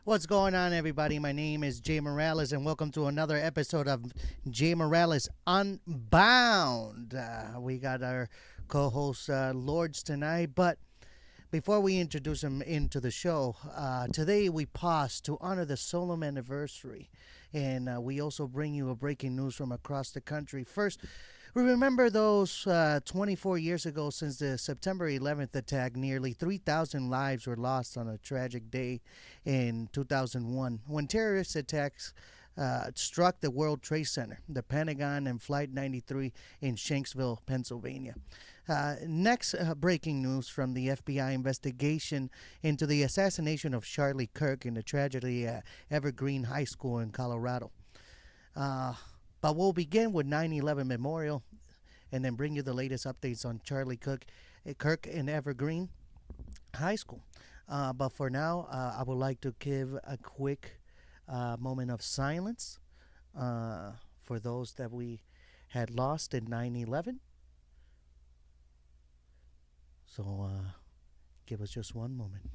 What's going on, everybody? My name is Jay Morales, and welcome to another episode of Jay Morales Unbound. We got our co host Lords tonight, but before we introduce him into the show, today we pause to honor the solemn anniversary, and we also bring you a breaking news from across the country. First, we remember those 24 years ago since the September 11th attack. Nearly 3,000 lives were lost on a tragic day in 2001 when terrorist attacks struck the World Trade Center, the Pentagon, and Flight 93 in Shanksville, Pennsylvania. Next, breaking news from the FBI investigation into the assassination of Charlie Kirk in the tragedy at Evergreen High School in Colorado. Uh, but we'll begin with 9/11 Memorial and then bring you the latest updates on Charlie Kirk in Evergreen High School. But for now, I would like to give a quick moment of silence for those that we had lost in 9/11. So give us just one moment.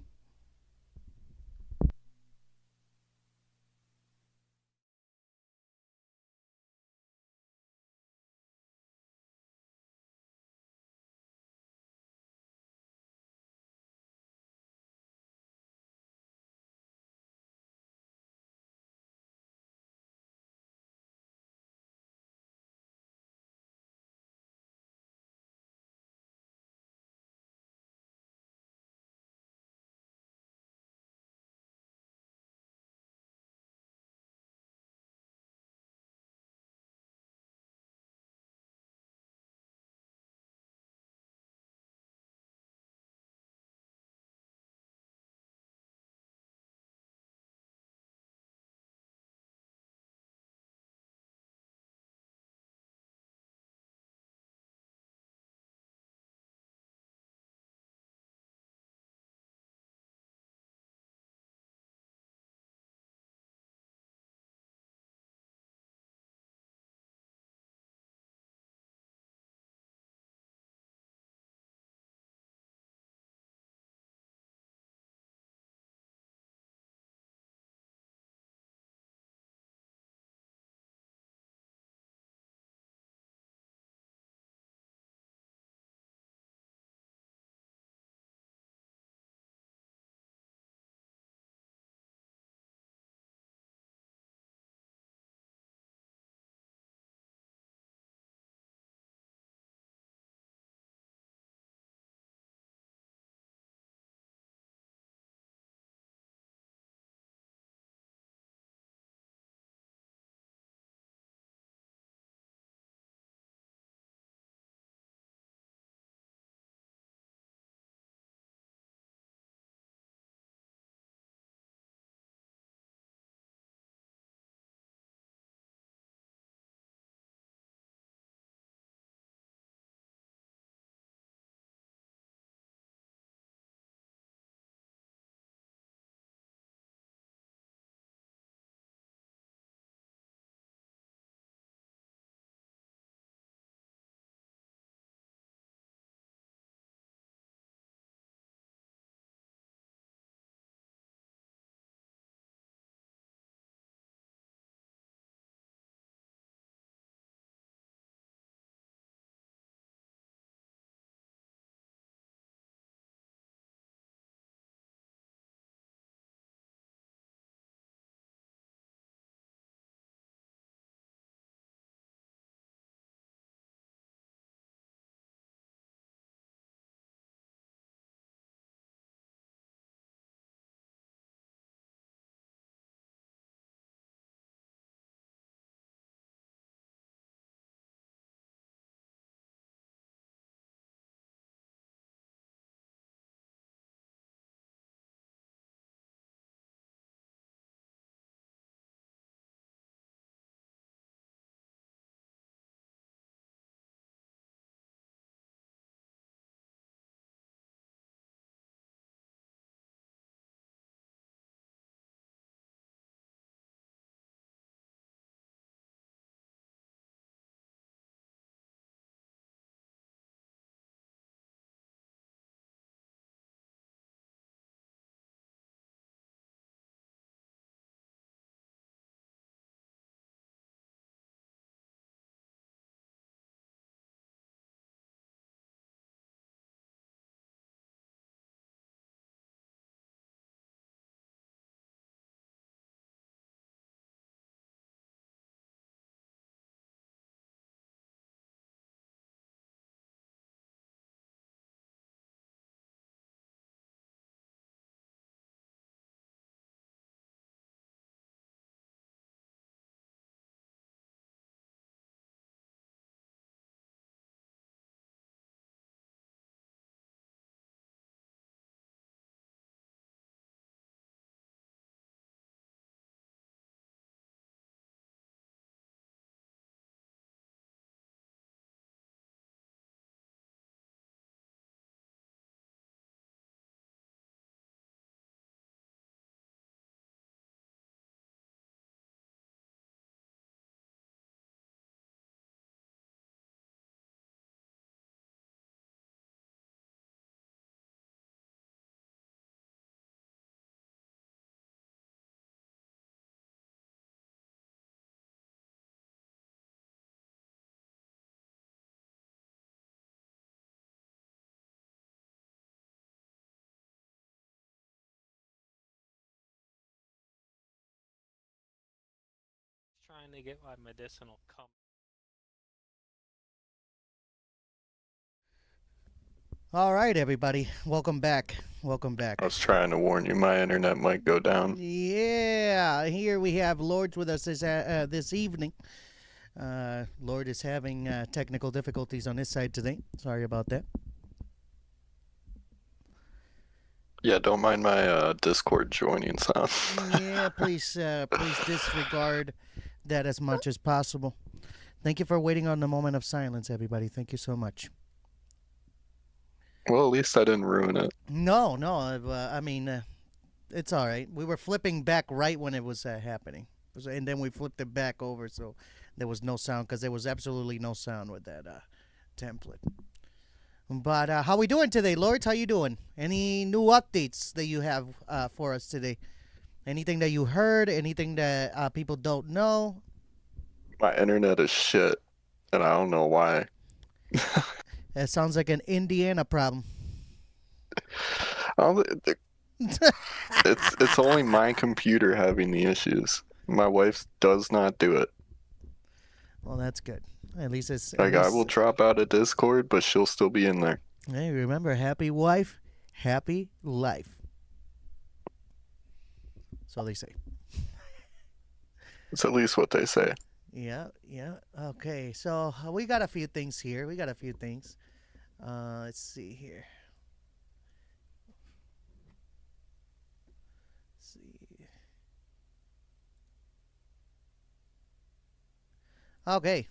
trying to get my medicinal cum. All right, everybody. Welcome back. Welcome I back. was trying to warn you, my internet might go down. Yeah, here we have Lords with us this evening. Lord is having technical difficulties on his side today. Sorry about that. Yeah, don't mind my Discord joining sound. Yeah, please disregard that as much as possible. Thank you for waiting on the moment of silence, everybody. Thank you so much. Well, at least I didn't ruin it. No, no. I mean, it's all right. We were flipping back right when it was happening, and then we flipped it back over, so there was no sound because there was absolutely no sound with that template. But how we doing today, Lords? How you doing? Any new updates that you have for us today? Anything that you heard? Anything that people don't know? My internet is shit, and I don't know why. That sounds like an Indiana problem. I don't thi- it's only my computer having the issues. My wife does not do it. Well, that's good. At least it's at Like, I will least. drop out of Discord, but she'll still be in there. Hey, remember, happy wife, happy life. So they say. It's at least what they say. Yeah, yeah. Okay, so we got a few things here. We got a few things. Let's see here. Let's see. Okay.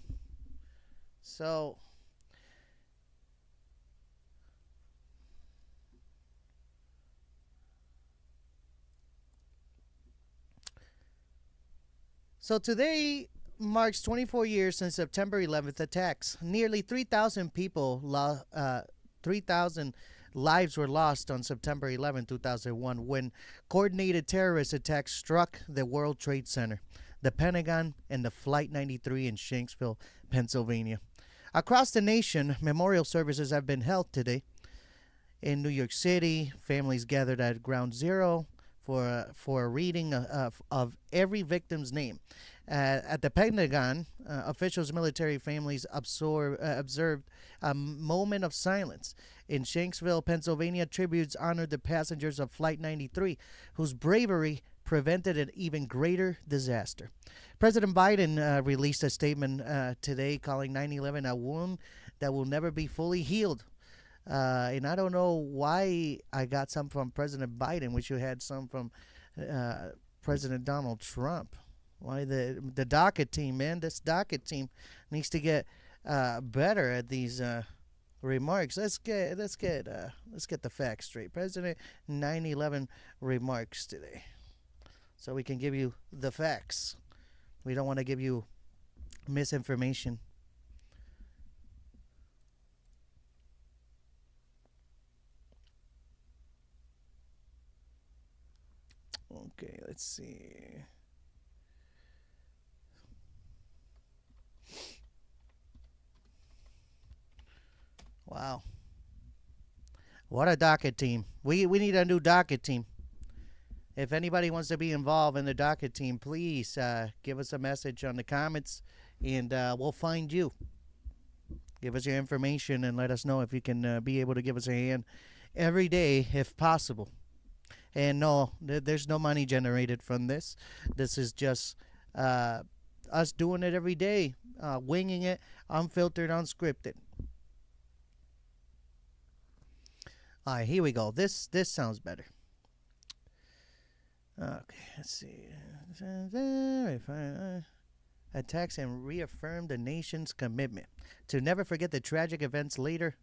So today marks 24 years since September 11th attacks. Nearly 3,000 people 3,000 lives were lost on September 11, 2001 when coordinated terrorist attacks struck the World Trade Center, the Pentagon, and the Flight 93 in Shanksville, Pennsylvania. Across the nation, memorial services have been held today. In New York City, families gathered at Ground Zero for a reading of every victim's name. At the Pentagon, officials, military families observed a moment of silence. In Shanksville, Pennsylvania, tributes honored the passengers of Flight 93, whose bravery prevented an even greater disaster. President Biden released a statement today calling 9/11 a wound that will never be fully healed. And I don't know why I got some from President Biden. Wish you had some from President Donald Trump. Why the docket team, man? This docket team needs to get better at these remarks. Let's get the facts straight. President 9/11 remarks today, so we can give you the facts. We don't want to give you misinformation. Okay, let's see. Wow. What a docket team. We need a new docket team. If anybody wants to be involved in the docket team, please give us a message on the comments and we'll find you. Give us your information and let us know if you can be able to give us a hand every day if possible. And no, there's no money generated from this. This is just us doing it every day, winging it, unfiltered, unscripted. All right, here we go. This sounds better. Okay, let's see. Attacks and reaffirmed the nation's commitment to never forget the tragic events later.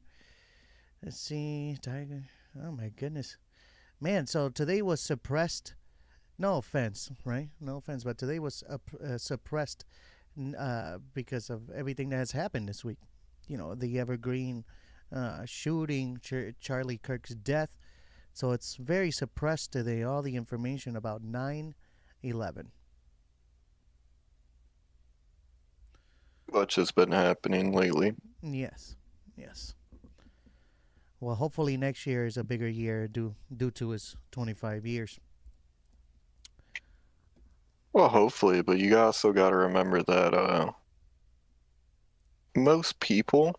Let's see, Tiger. Oh my goodness, man. So today was suppressed. No offense, right? No offense, but today was suppressed because of everything that has happened this week. You know, the Evergreen shooting, Charlie Kirk's death. So it's very suppressed today, all the information about 9/11. Much has been happening lately. Yes, yes. Well, hopefully next year is a bigger year due to his 25 years. Well, hopefully, but you also got to remember that most people,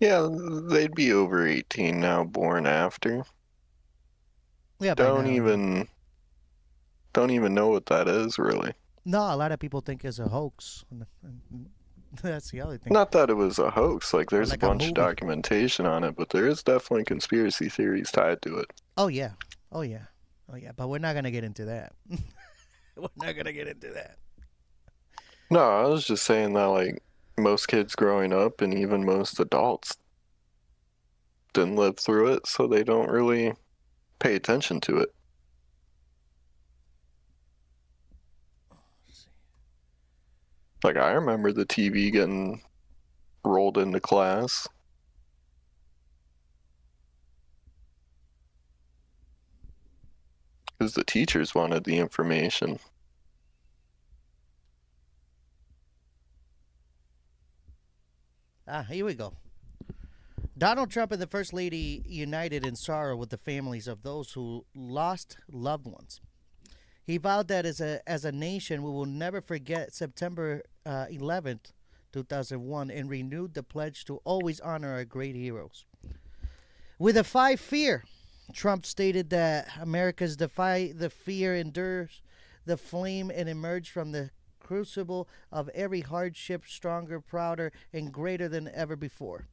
yeah, they'd be over 18 now, born after. Yeah, by Don't now, yeah. even don't even know what that is really. No, a lot of people think it's a hoax. That's the other thing. Not that it was a hoax, like Or there's a like a bunch of movie. documentation on it, but there is definitely conspiracy theories tied to it. Oh yeah. Oh yeah. Oh yeah. But we're not gonna get into that. We're not gonna get into that. No, I was just saying that like most kids growing up and even most adults didn't live through it, so they don't really pay attention to it. Like I remember the TV getting rolled into class. Because the teachers wanted the information. Here we go. Donald Trump and the First Lady united in sorrow with the families of those who lost loved ones. He vowed that as a nation, we will never forget September 11th, 2001, and renewed the pledge to always honor our great heroes. With a five fear, Trump stated that America's defy the fear, endures the flame, and emerge from the crucible of every hardship stronger, prouder, and greater than ever before.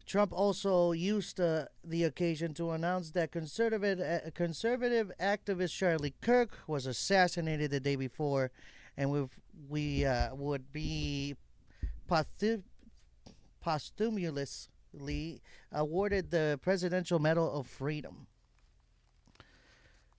Trump also used the occasion to announce that conservative activist Charlie Kirk was assassinated the day before, and we would be posthumously awarded the Presidential Medal of Freedom.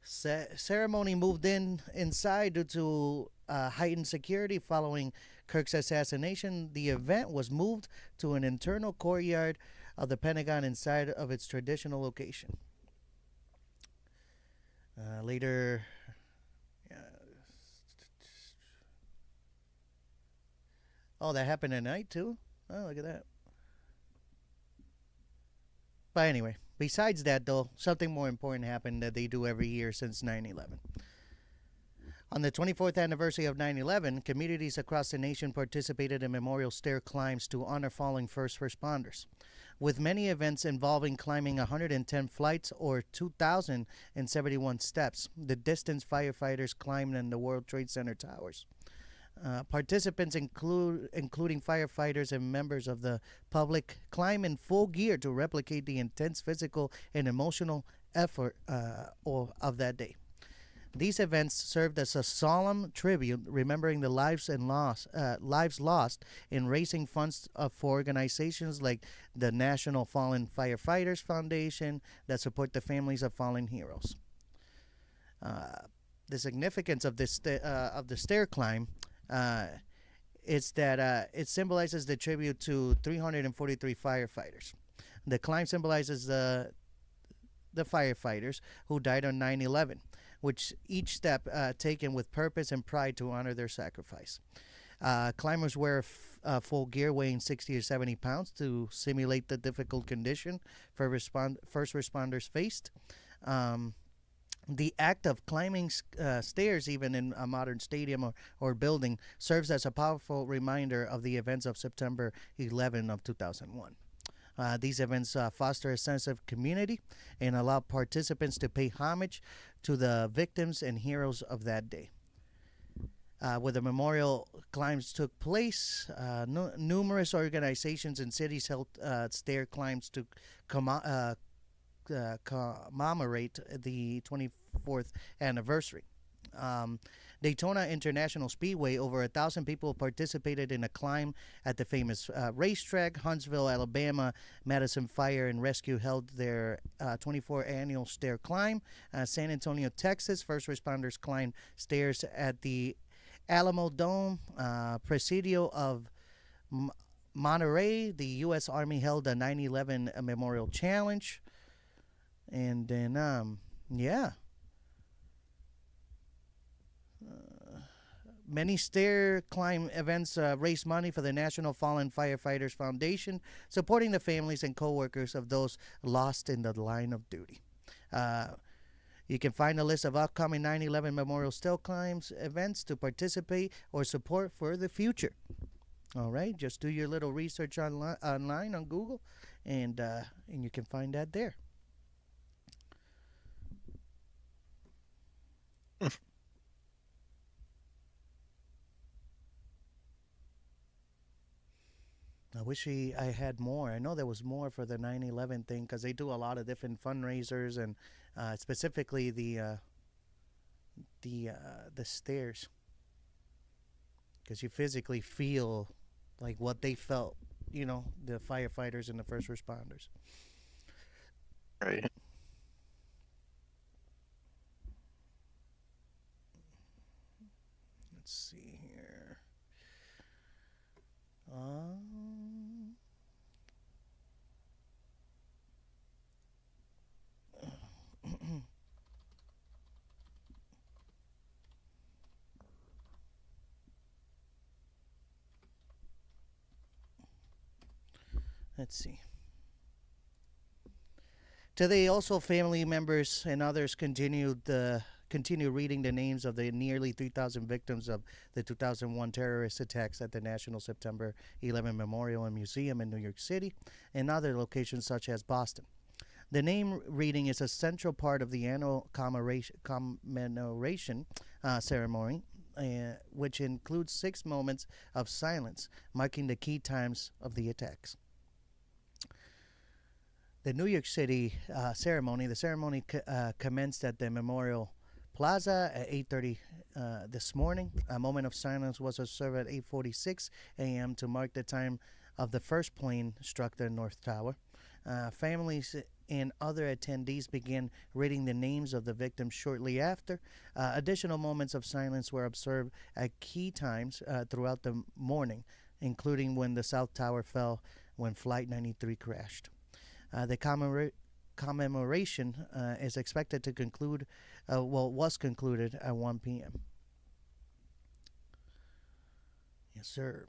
Ceremony moved inside due to heightened security following Kirk's assassination. The event was moved to an internal courtyard of the Pentagon inside of its traditional location. Later, oh, that happened at night too. Oh, look at that. But anyway, besides that, though, something more important happened that they do every year since 9/11. On the 24th anniversary of 9/11, communities across the nation participated in memorial stair climbs to honor fallen first responders, with many events involving climbing 110 flights or 2,071 steps, the distance firefighters climbed in the World Trade Center towers. Participants, including firefighters and members of the public, climb in full gear to replicate the intense physical and emotional effort of that day. These events served as a solemn tribute, remembering the lives lost in raising funds for organizations like the National Fallen Firefighters Foundation that support the families of fallen heroes. The significance of of the stair climb is that it symbolizes the tribute to 343 firefighters. The climb symbolizes the firefighters who died on 9/11, which each step taken with purpose and pride to honor their sacrifice. Climbers wear full gear weighing 60 or 70 pounds to simulate the difficult condition for first responders faced. The act of climbing stairs, even in a modern stadium or building, serves as a powerful reminder of the events of September 11 of 2001. These events foster a sense of community and allow participants to pay homage to the victims and heroes of that day. Where the memorial climbs took place, numerous organizations and cities held stair climbs to commemorate the 24th anniversary. Daytona International Speedway, over 1,000 people participated in a climb at the famous racetrack. Huntsville, Alabama, Madison Fire and Rescue held their 24th annual stair climb. San Antonio, Texas, first responders climbed stairs at the Alamo Dome. Presidio of Monterey, the U.S. Army held a 9/11 Memorial Challenge. And then, yeah. Many stair climb events raise money for the National Fallen Firefighters Foundation, supporting the families and co-workers of those lost in the line of duty. You can find a list of upcoming 9/11 Memorial Still Climbs events to participate or support for the future. All right, just do your little research online on Google, and you can find that there. I wish I had more. I know there was more for the 9/11 thing because they do a lot of different fundraisers and specifically the stairs because you physically feel like what they felt. You know, the firefighters and the first responders. Right. Let's see here. Um, let's see. Today, also family members and others continue reading the names of the nearly 3,000 victims of the 2001 terrorist attacks at the National September 11 Memorial and Museum in New York City and other locations such as Boston. The name reading is a central part of the annual commemoration ceremony, which includes 6 moments of silence marking the key times of the attacks. The New York City ceremony. The ceremony commenced at the Memorial Plaza at 8:30 this morning. A moment of silence was observed at 8:46 a.m. to mark the time of the first plane struck the North Tower. Families and other attendees began reading the names of the victims shortly after. Additional moments of silence were observed at key times throughout the morning, including when the South Tower fell when Flight 93 crashed. The commemoration is expected to conclude, was concluded at 1 p.m. Yes, sir.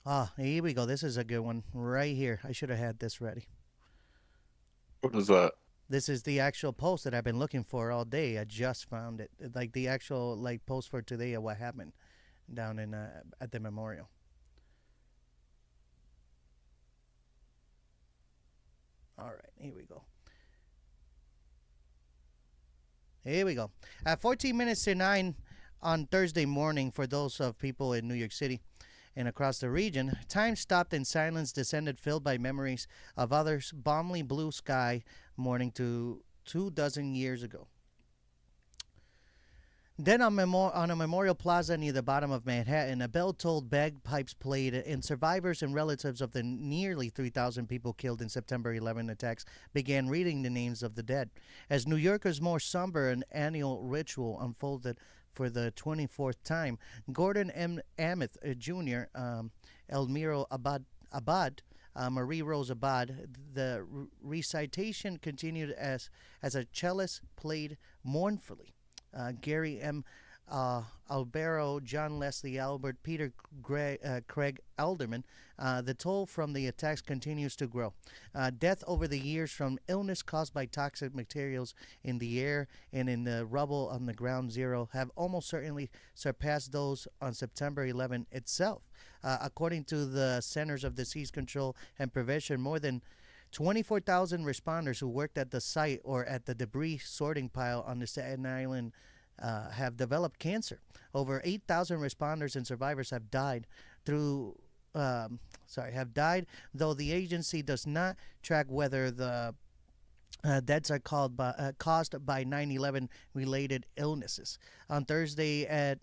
Ah, here we go. This is a good one right here. I should have had this ready. What is that? This is the actual post that I've been looking for all day. I just found it. Like the actual post for today of what happened down in at the memorial. All right, here we go. Here we go. At 14 minutes to 9 on Thursday morning for those of people in New York City and across the region, time stopped and silence descended filled by memories of others' balmy blue sky morning to 24 years ago. Then on a memorial plaza near the bottom of Manhattan, a bell-tolled bagpipes played, and survivors and relatives of the nearly 3,000 people killed in September 11 attacks began reading the names of the dead. As New Yorkers' more somber and annual ritual unfolded for the 24th time, Gordon M. Ameth Jr., Elmiro Abad, Marie Rose Abad, the recitation continued as a cellist played mournfully. Gary M. Albero, John Leslie Albert, Peter Craig Alderman. The toll from the attacks continues to grow. Death over the years from illness caused by toxic materials in the air and in the rubble on the ground zero have almost certainly surpassed those on September 11 itself. According to the Centers of Disease Control and Prevention, more than 24,000 responders who worked at the site or at the debris sorting pile on the Staten Island have developed cancer. Over 8,000 responders and survivors have died though the agency does not track whether the deaths are caused by 9/11 related illnesses. On Thursday at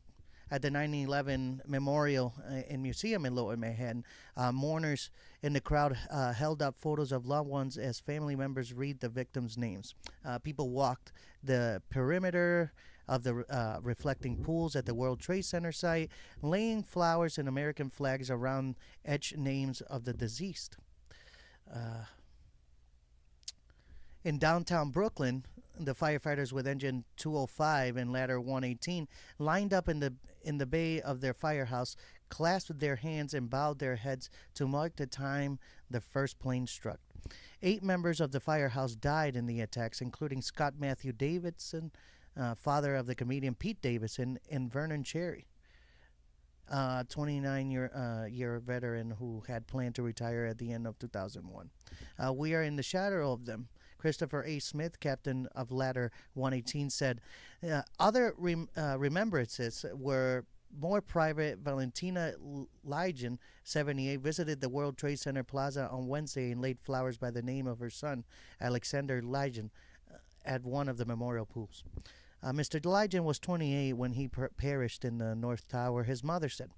the 9/11 Memorial and Museum in Lower Manhattan, mourners in the crowd held up photos of loved ones as family members read the victims' names. People walked the perimeter of the reflecting pools at the World Trade Center site, laying flowers and American flags around etched names of the deceased. In downtown Brooklyn, the firefighters with engine 205 and ladder 118 lined up in the bay of their firehouse, clasped their hands and bowed their heads to mark the time the first plane struck. 8 members of the firehouse died in the attacks, including Scott Matthew Davidson, father of the comedian Pete Davidson, and Vernon Cherry, 29-year veteran who had planned to retire at the end of 2001. We are in the shadow of them. Christopher A. Smith, captain of Ladder 118, said other remembrances were more private. Valentina Ligon, 78, visited the World Trade Center Plaza on Wednesday and laid flowers by the name of her son, Alexander Ligon, at one of the memorial pools. Mr. Ligon was 28 when he perished in the North Tower, his mother said.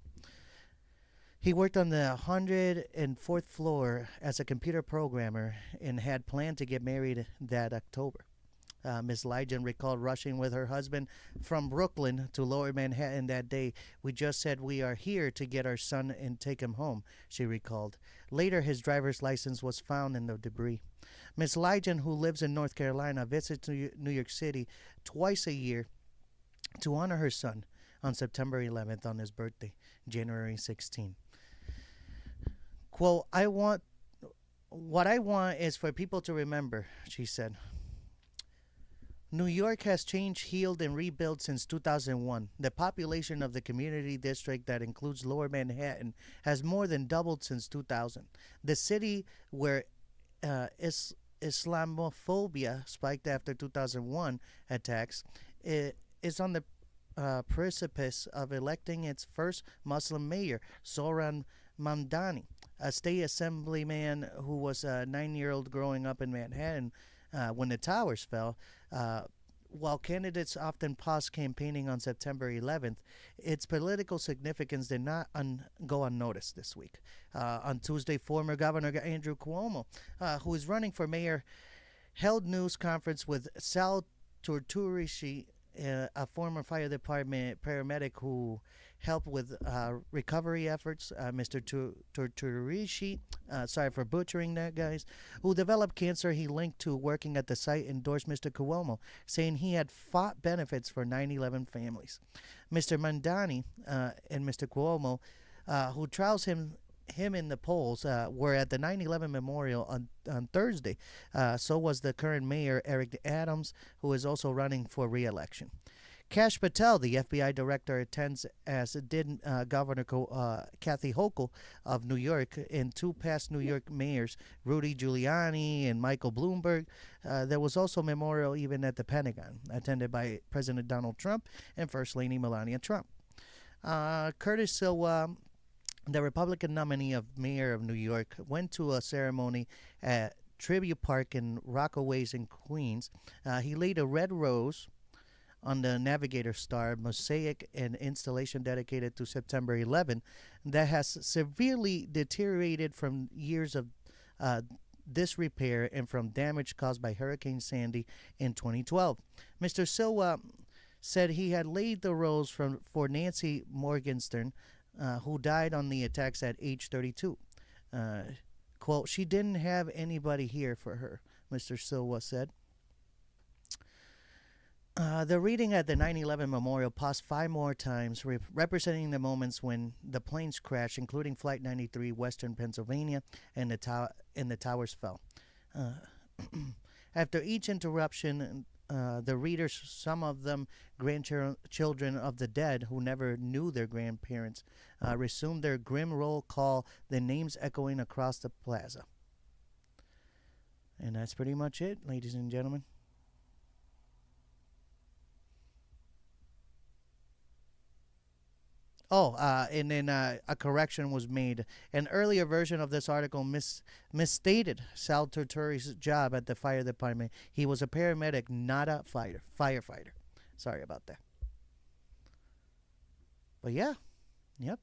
He worked on the 104th floor as a computer programmer and had planned to get married that October. Ms. Ligon recalled rushing with her husband from Brooklyn to Lower Manhattan that day. We just said we are here to get our son and take him home, she recalled. Later, his driver's license was found in the debris. Ms. Ligon, who lives in North Carolina, visits New York City twice a year to honor her son on September 11th on his birthday, January 16th. Quote, what I want is for people to remember, she said. New York has changed, healed, and rebuilt since 2001. The population of the community district that includes Lower Manhattan has more than doubled since 2000. The city where Islamophobia spiked after 2001 attacks is on the precipice of electing its first Muslim mayor, Zohran Mamdani, a state assemblyman who was a 9-year-old growing up in Manhattan when the towers fell. While candidates often paused campaigning on September 11th, its political significance did not go unnoticed this week. On Tuesday, former Governor Andrew Cuomo, who is running for mayor, held news conference with Sal Torturici, a former fire department paramedic who helped with recovery efforts. Mr. Torturici, sorry for butchering that, guys, who developed cancer he linked to working at the site, endorsed Mr. Cuomo, saying he had fought benefits for 9/11 families. Mr. Mandani and Mr. Cuomo, who trials him in the polls, were at the 9/11 memorial on Thursday. So was the current mayor, Eric Adams, who is also running for re-election. Kash Patel, the FBI director, attends, as did Governor Kathy Hochul of New York and 2 past New York mayors, Rudy Giuliani and Michael Bloomberg. There was also a memorial even at the Pentagon, attended by President Donald Trump and First Lady Melania Trump. Curtis Silva, the Republican nominee of mayor of New York, went to a ceremony at Tribute Park in Rockaways in Queens. He laid a red rose on the Navigator Star mosaic and installation dedicated to September 11 that has severely deteriorated from years of disrepair and from damage caused by Hurricane Sandy in 2012. Mr. Silva said he had laid the rose for Nancy Morgenstern, who died on the attacks at age 32. Quote, she didn't have anybody here for her, Mr. Silva said. The reading at the 9/11 memorial paused 5 more times, representing the moments when the planes crashed, including Flight 93, Western Pennsylvania, and the towers fell. After each interruption, the readers, some of them grandchildren of the dead who never knew their grandparents, resumed their grim roll call, the names echoing across the plaza. And that's pretty much it, ladies and gentlemen. Oh, and then a correction was made. An earlier version of this article misstated Sal Torturi's job at the fire department. He was a paramedic, not a firefighter. Sorry about that. But yeah, yep.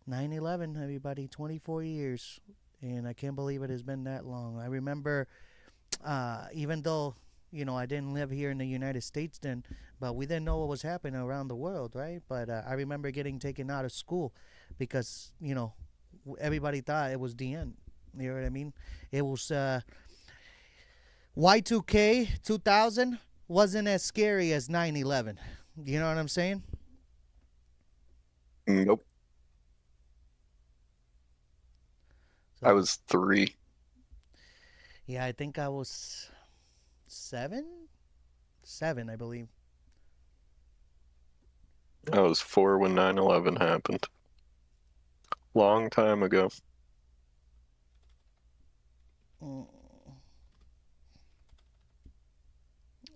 9/11, everybody, 24 years. And I can't believe it has been that long. I remember, even though, I didn't live here in the United States then, but we didn't know what was happening around the world, right? But I remember getting taken out of school because, everybody thought it was the end. You know what I mean? It was, Y2K 2000 wasn't as scary as 9/11. You know what I'm saying? Nope. So, I was 3. yeah, I think I was 7? 7, I believe. I was 4 when 9/11 happened. Long time ago. Mm.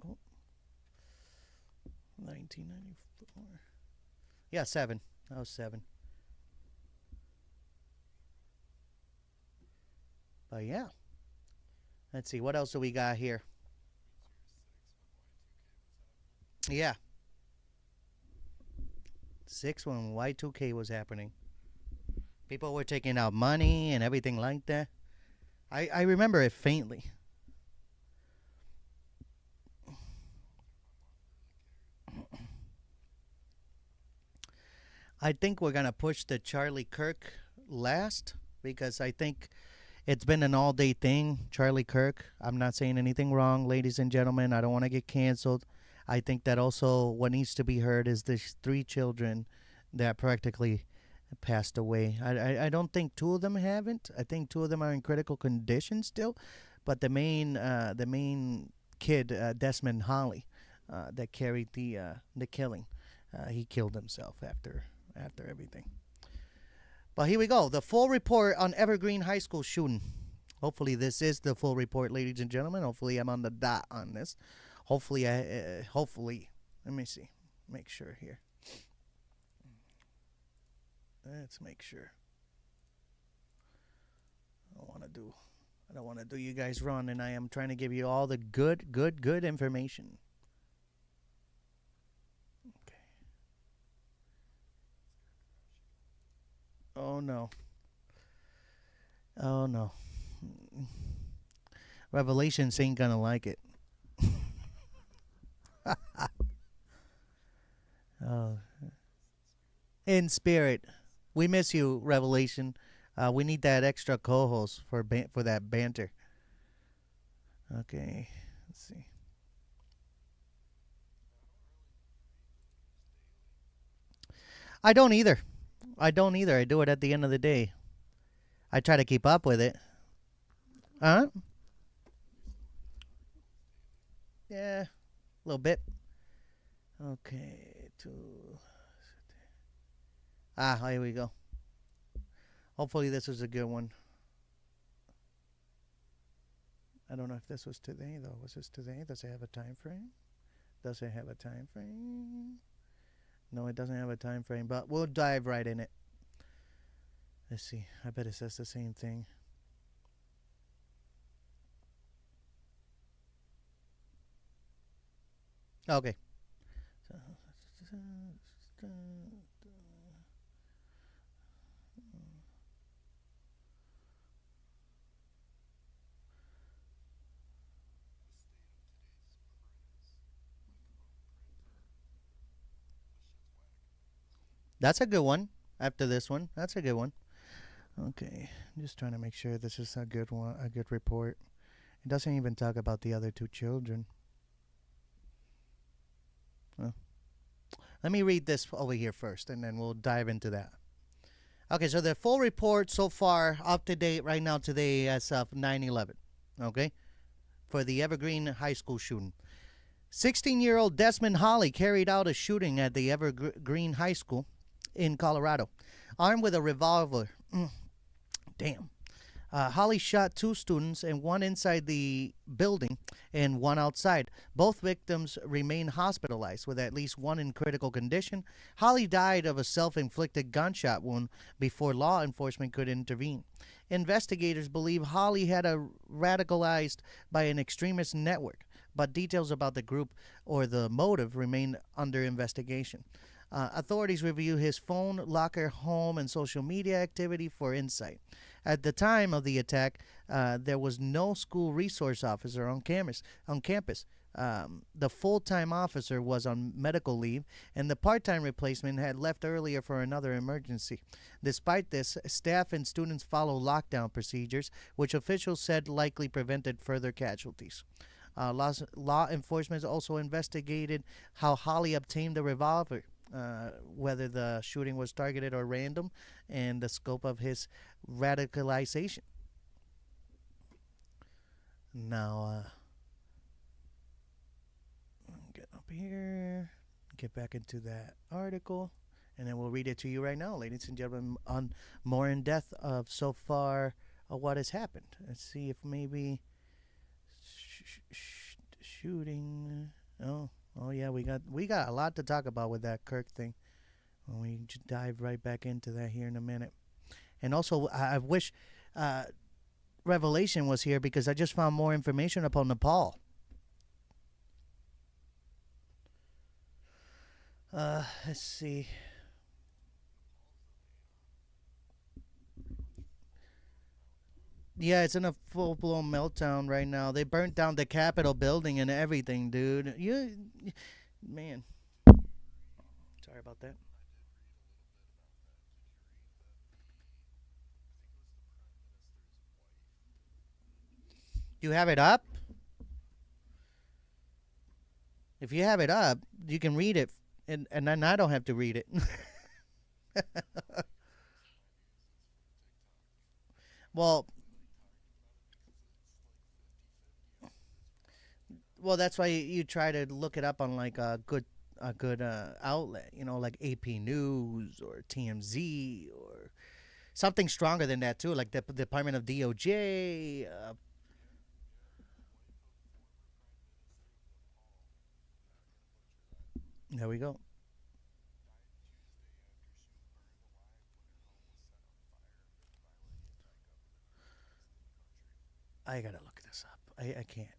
Oh. 1994. Yeah, 7. I was 7. But yeah. Let's see. What else do we got here? Yeah. 6 when Y2K was happening. People were taking out money and everything like that. I remember it faintly. I think we're going to push the Charlie Kirk last because I think it's been an all day thing. Charlie Kirk, I'm not saying anything wrong, ladies and gentlemen. I don't want to get canceled. I think that also what needs to be heard is the 3 children that practically passed away. I don't think 2 of them haven't. I think 2 of them are in critical condition still, but the main kid, Desmond Holly, that carried the killing, he killed himself after everything. But here we go. The full report on Evergreen High School shooting. Hopefully this is the full report, ladies and gentlemen. Hopefully I'm on the dot on this. Hopefully let me see. Make sure here. Let's make sure. I don't want to do you guys wrong, and I am trying to give you all the good information. Okay. Oh no. Oh no. Revelations ain't gonna like it. Oh. In spirit. We miss you, Revelation. We need that extra co-host for that banter. Okay, let's see. I don't either. I do it at the end of the day. I try to keep up with it. Huh? Yeah, a little bit. Okay, here we go. Hopefully this is a good one. I don't know if this was today though. Was this today? Does it have a time frame? Does it have a time frame? No, it doesn't have a time frame, but we'll dive right in it. Let's see. I bet it says the same thing. Okay. That's a good one. After this one, that's a good one. Okay, I'm just trying to make sure this is a good one, a good report. It doesn't even talk about the other 2 children. Oh. Let me read this over here first, and then we'll dive into that. Okay, so the full report so far, up to date right now today as of 9/11. Okay, for the Evergreen High School shooting. 16-year-old Desmond Holly carried out a shooting at the Evergreen High School in Colorado, armed with a revolver. Damn. Holly shot 2 students, and one inside the building and one outside. Both victims remain hospitalized, with at least one in critical condition. Holly died of a self-inflicted gunshot wound before law enforcement could intervene. Investigators believe Holly had a radicalized by an extremist network, but details about the group or the motive remain under investigation. Authorities review his phone, locker, home, and social media activity for insight. At the time of the attack, there was no school resource officer on campus. The full-time officer was on medical leave, and the part-time replacement had left earlier for another emergency. Despite this, staff and students follow lockdown procedures, which officials said likely prevented further casualties. Law enforcement also investigated how Holly obtained the revolver, whether the shooting was targeted or random, and the scope of his radicalization. Now, get up here, get back into that article, and then we'll read it to you right now, ladies and gentlemen, on more in depth of so far what has happened. Let's see if maybe shooting. Oh yeah, we got a lot to talk about with that Kirk thing. Well, we just dive right back into that here in a minute. And also, I wish Revelation was here because I just found more information upon Nepal. Let's see. Yeah, it's in a full-blown meltdown right now. They burnt down the Capitol building and everything, dude. Man. Sorry about that. You have it up? If you have it up, you can read it, and then I don't have to read it. well, well, that's why you try to look it up on like a good outlet, like AP News or TMZ or something stronger than that too, like the Department of DOJ. There we go. I gotta look this up. I can't.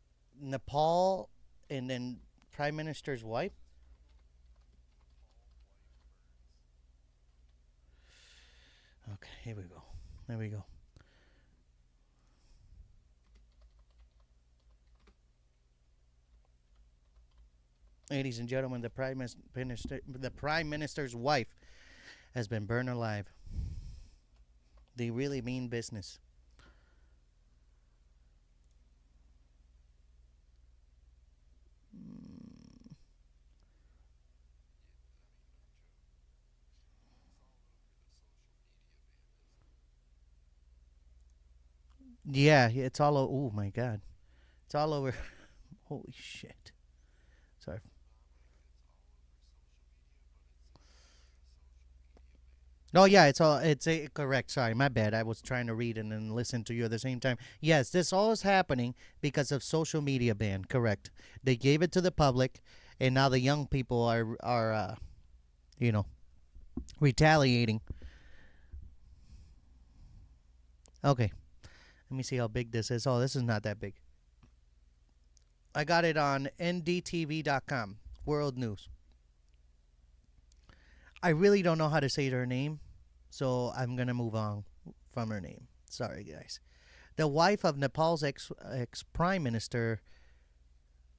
Nepal, and then Prime Minister's wife. Okay, here we go. There we go. Ladies and gentlemen, the Prime Minister's wife has been burned alive. They really mean business. Mm. Yeah, it's all over. Oh my God, it's all over. Holy shit! Sorry. Oh yeah, it's correct. Sorry, my bad. I was trying to read and then listen to you at the same time. Yes, this all is happening because of social media ban. Correct. They gave it to the public, and now the young people are you know retaliating. Okay, let me see how big this is. Oh, this is not that big. I got it on ndtv.com. World News. I really don't know how to say her name, so I'm gonna move on from her name. Sorry, guys. The wife of Nepal's ex prime minister,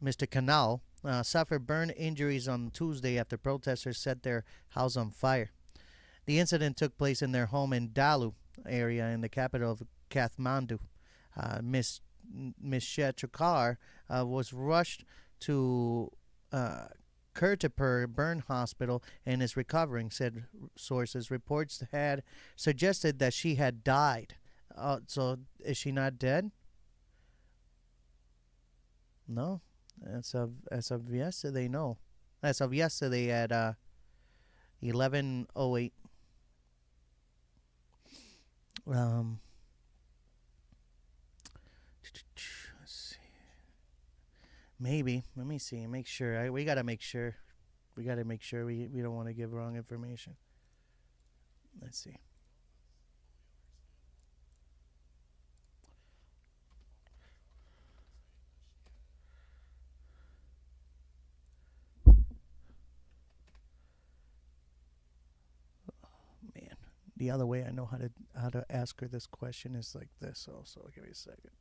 Mr. Kanal, suffered burn injuries on Tuesday after protesters set their house on fire. The incident took place in their home in Dalu area in the capital of Kathmandu. Miss Shetrikar was rushed to uh, Kirtipur Burn Hospital and is recovering, said sources. Reports had suggested that she had died. So is she not dead? No. As of yesterday, no. As of yesterday at 11:08. Um. Let's see. Maybe. Let me see. Make sure. We gotta make sure. We gotta make sure we don't want to give wrong information. Let's see. Man, the other way I know how to ask her this question is like this. Also, give me a second.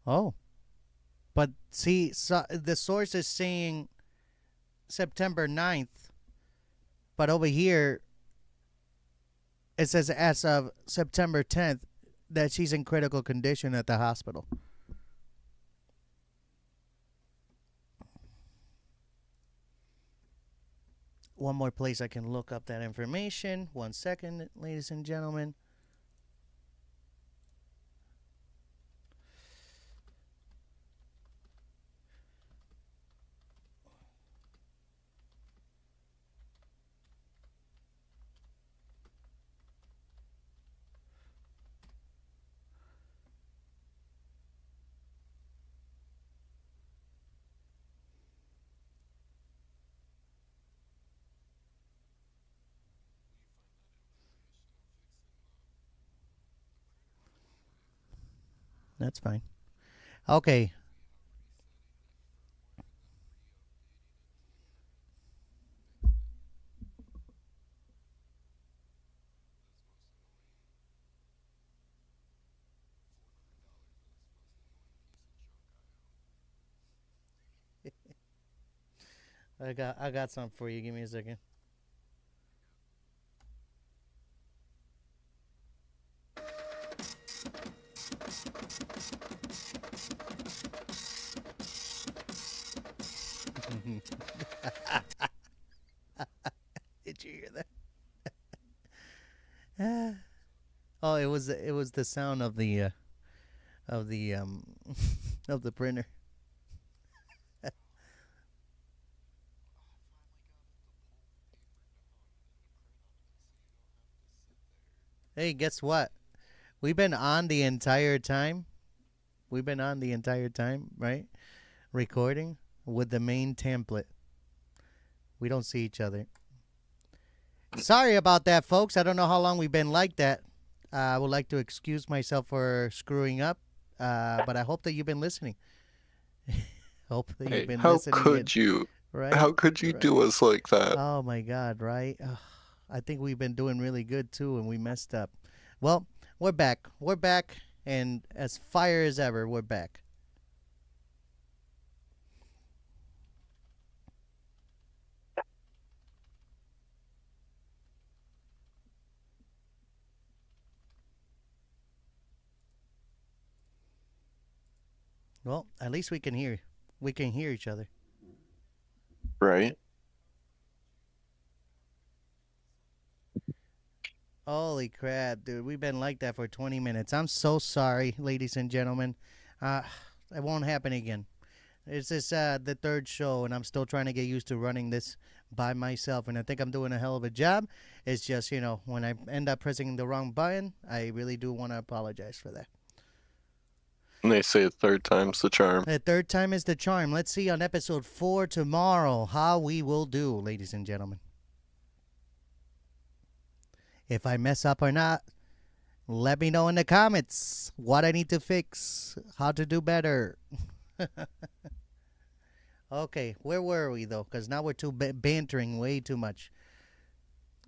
Oh, but see, so the source is saying September 9th, but over here it says as of September 10th that she's in critical condition at the hospital. One more place I can look up that information. 1 second, ladies and gentlemen. That's fine. Okay. I got something for you. Give me a second. Did you hear that? Oh, it was the sound of the of the printer. Hey, guess what? We've been on the entire time. We've been on the entire time, right? Recording with the main template. We don't see each other. Sorry about that, folks. I don't know how long we've been like that. I would like to excuse myself for screwing up, but I hope that you've been listening. Hope that Hey, you've been how listening. could you? Right? How could you Right. do us like that? Oh my God! Right? Ugh, I think we've been doing really good too, and we messed up. Well, we're back. We're back, and as fire as ever, we're back. Well, at least we can hear. We can hear each other. Right? Holy crap, dude. We've been like that for 20 minutes. I'm so sorry, ladies and gentlemen. Uh, it won't happen again. It's this the third show, and I'm still trying to get used to running this by myself, and I think I'm doing a hell of a job. It's just, when I end up pressing the wrong button, I really do want to apologize for that. And they say third time's the charm. The third time is the charm. Let's see on episode 4 tomorrow how we will do, ladies and gentlemen. If I mess up or not, let me know in the comments what I need to fix, how to do better. Okay, where were we though? Because now we're bantering way too much.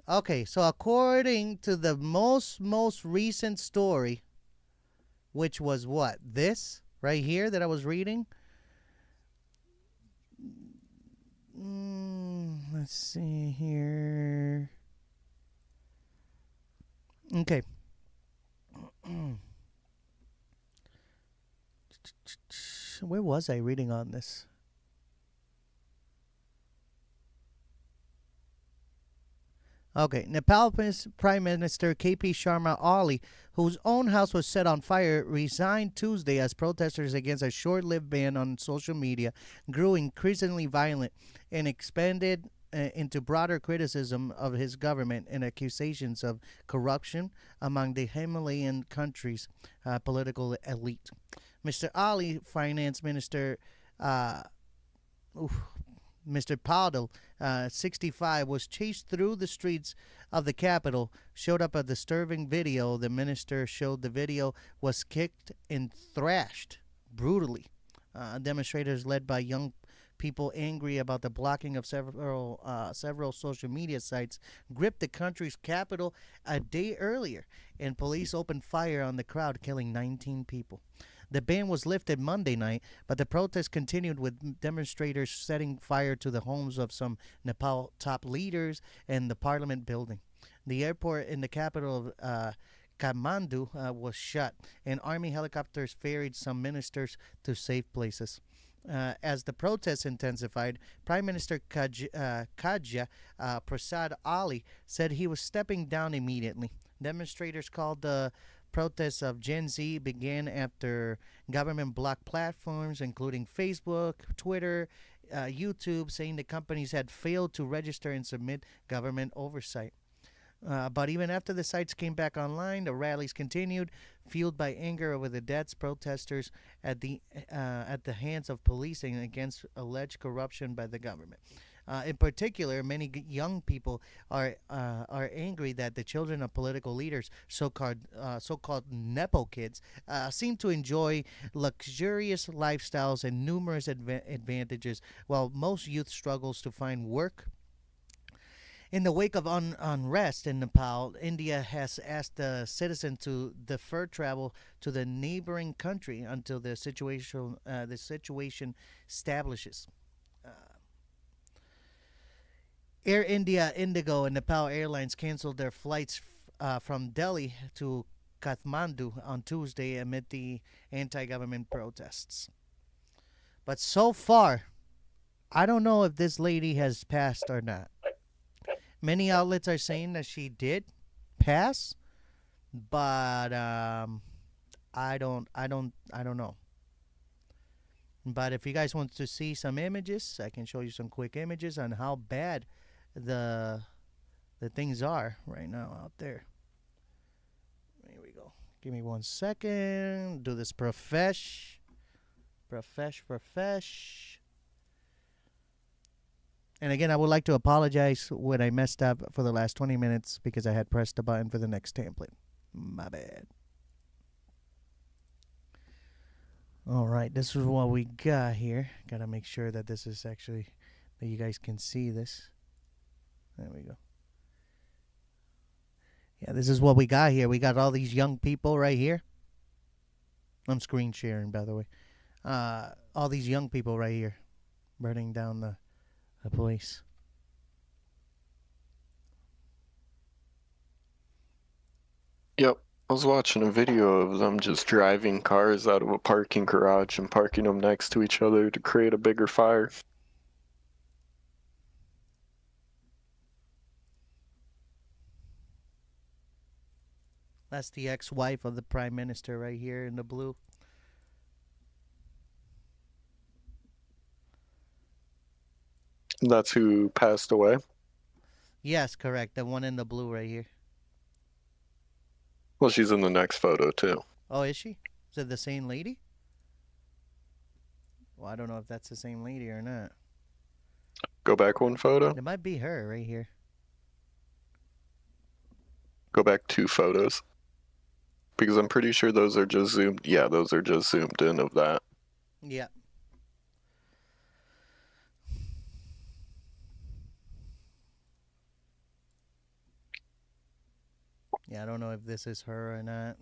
Okay, so according to the most recent story, which was what? This right here that I was reading? Let's see here. Okay. Where was I reading on this? Okay, Nepal Prime Minister KP Sharma Oli, whose own house was set on fire, resigned Tuesday as protesters against a short-lived ban on social media grew increasingly violent and expanded into broader criticism of his government and accusations of corruption among the Himalayan country's political elite. Mr. Ali, Finance Minister Mr. Paudel, 65, was chased through the streets of the capital, showed up a disturbing video. The minister showed the video was kicked and thrashed brutally. Demonstrators led by young people angry about the blocking of several social media sites gripped the country's capital a day earlier, and police opened fire on the crowd, killing 19 people. The ban was lifted Monday night, but the protest continued with demonstrators setting fire to the homes of some Nepal top leaders and the parliament building. The airport in the capital of Kathmandu was shut, and army helicopters ferried some ministers to safe places. As the protests intensified, Prime Minister Kajya Prasad Ali said he was stepping down immediately. Demonstrators called the protests of Gen Z began after government blocked platforms, including Facebook, Twitter, YouTube, saying the companies had failed to register and submit government oversight. But even after the sites came back online, the rallies continued, fueled by anger over the deaths protesters at the hands of policing against alleged corruption by the government. In particular, many young people are angry that the children of political leaders, so-called nepo kids, seem to enjoy luxurious lifestyles and numerous advantages, while most youth struggles to find work. In the wake of unrest in Nepal, India has asked the citizen to defer travel to the neighboring country until the situation establishes. Uh, Air India, Indigo, and Nepal Airlines canceled their flights from Delhi to Kathmandu on Tuesday amid the anti-government protests. But so far, I don't know if this lady has passed or not. Many outlets are saying that she did pass, but I don't know. But if you guys want to see some images, I can show you some quick images on how bad the things are right now out there. Here we go. Give me 1 second. Do this profesh. And again, I would like to apologize when I messed up for the last 20 minutes because I had pressed the button for the next template. My bad. All right, this is what we got here. Got to make sure that this is actually, that you guys can see this. There we go. Yeah, this is what we got here. We got all these young people right here. I'm screen sharing, by the way. All these young people right here burning down the police. Yep. I was watching a video of them just driving cars out of a parking garage and parking them next to each other to create a bigger fire. That's the ex-wife of the prime minister right here in the blue. That's who passed away. Yes, correct. The one in the blue right here. Well, she's in the next photo too. Oh, is she? Is it the same lady? Well, I don't know if that's the same lady or not. Go back one photo. It might be her right here. Go back 2 photos. Because I'm pretty sure those are just zoomed. Yeah, those are just zoomed in of that. Yeah. Yeah, I don't know if this is her or not.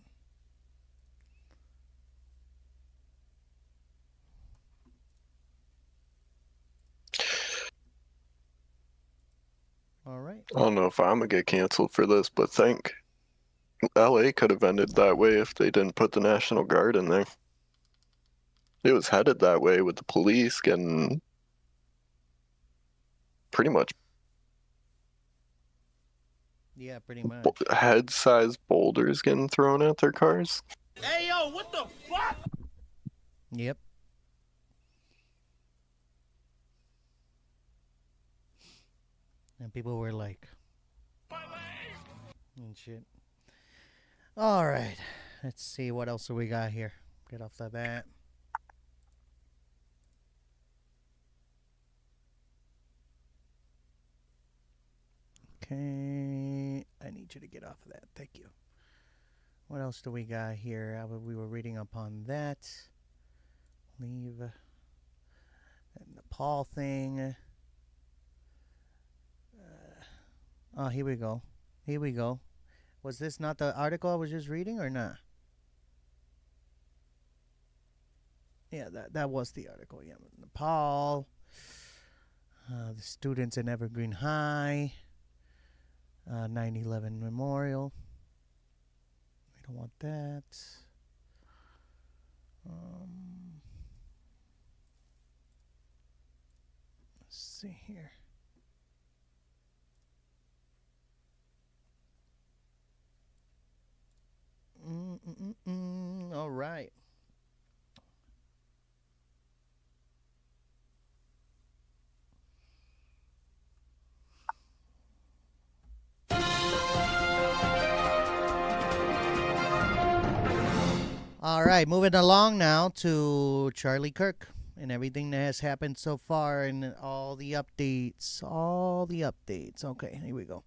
All right. I don't know if I'm gonna get canceled for this, but think LA could have ended that way if they didn't put the National Guard in there. It was headed that way with the police getting pretty much Yeah, pretty much. head-sized boulders getting thrown at their cars. Hey, yo, what the fuck? Yep. And people were like, and shit. All right. Let's see what else do we got here. Get off of that. Okay. I need you to get off of that. Thank you. What else do we got here? We were reading upon that. Leave. That Nepal thing. Oh, here we go. Here we go. Was this not the article I was just reading or not? Yeah, that was the article. Yeah, Nepal. The students in Evergreen High. 9/11 Memorial. We don't want that. Let's see here. All right. All right, moving along now to Charlie Kirk and everything that has happened so far and all the updates. All the updates. Okay, here we go.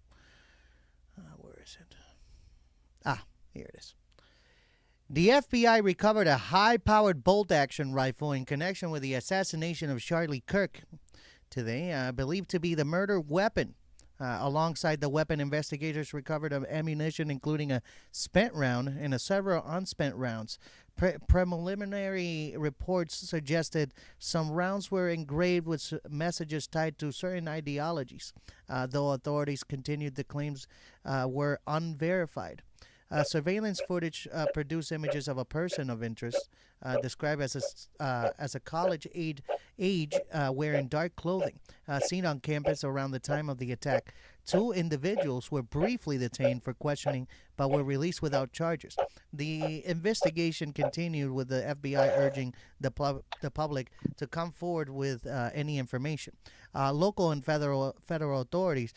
Where is it? Here it is. The FBI recovered a high-powered bolt-action rifle in connection with the assassination of Charlie Kirk today, believed to be the murder weapon. Alongside the weapon, investigators recovered ammunition, including a spent round and several unspent rounds. Preliminary reports suggested some rounds were engraved with messages tied to certain ideologies, though authorities continued the claims were unverified. Surveillance footage produced images of a person of interest, described as a college age wearing dark clothing, seen on campus around the time of the attack. Two individuals were briefly detained for questioning, but were released without charges. The investigation continued, with the FBI urging the public to come forward with any information. Local and federal authorities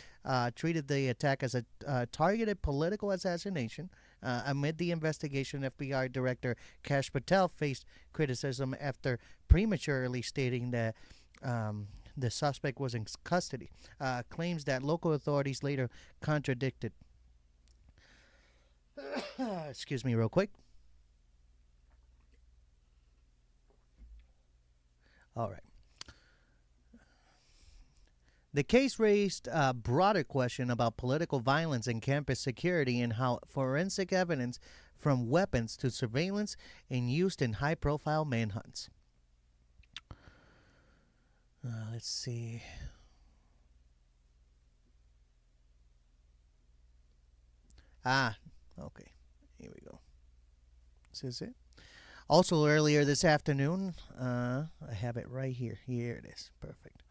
treated the attack as a targeted political assassination. Amid the investigation, FBI Director Kash Patel faced criticism after prematurely stating that the suspect was in custody, claims that local authorities later contradicted. Excuse me real quick. All right. The case raised a broader question about political violence and campus security, and how forensic evidence, from weapons to surveillance, and used in high-profile manhunts. Let's see. Okay. Here we go. This is it. Also, earlier this afternoon, I have it right here. Here it is. Perfect.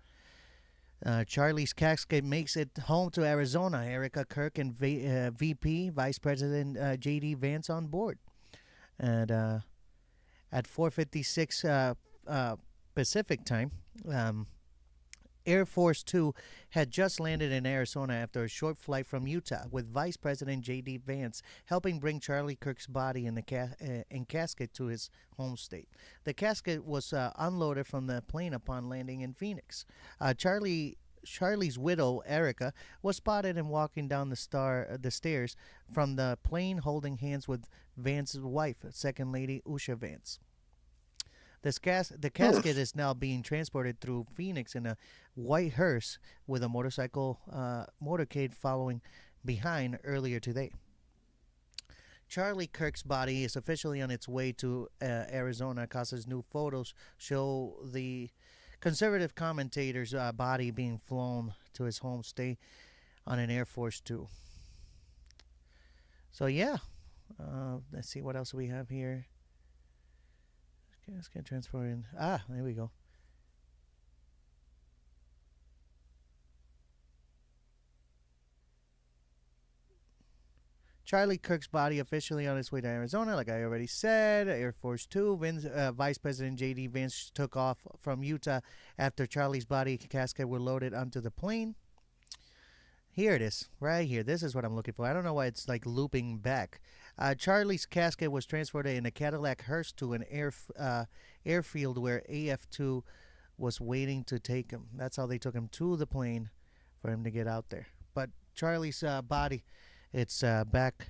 Charlie's casket makes it home to Arizona. Erica Kirk and VP Vice President J.D. Vance on board. And at 4:56 Pacific time, Air Force Two had just landed in Arizona after a short flight from Utah, with Vice President J.D. Vance helping bring Charlie Kirk's body in casket to his home state. The casket was unloaded from the plane upon landing in Phoenix. Charlie's widow, Erica, was spotted and walking down the stairs from the plane, holding hands with Vance's wife, Second Lady Usha Vance. The casket is now being transported through Phoenix in a white hearse, with a motorcade following behind earlier today. Charlie Kirk's body is officially on its way to Arizona. CASA's new photos show the conservative commentator's body being flown to his home state on an Air Force Two. So yeah, let's see what else we have here. Let's get transfer in. There we go. Charlie Kirk's body officially on its way to Arizona, like I already said. Air Force Two. Vice President J.D. Vance took off from Utah after Charlie's body and casket were loaded onto the plane. Here it is, right here. This is what I'm looking for. I don't know why it's like looping back. Charlie's casket was transported in a Cadillac hearse to an airfield where AF-2 was waiting to take him. That's how they took him to the plane for him to get out there. But Charlie's body, it's back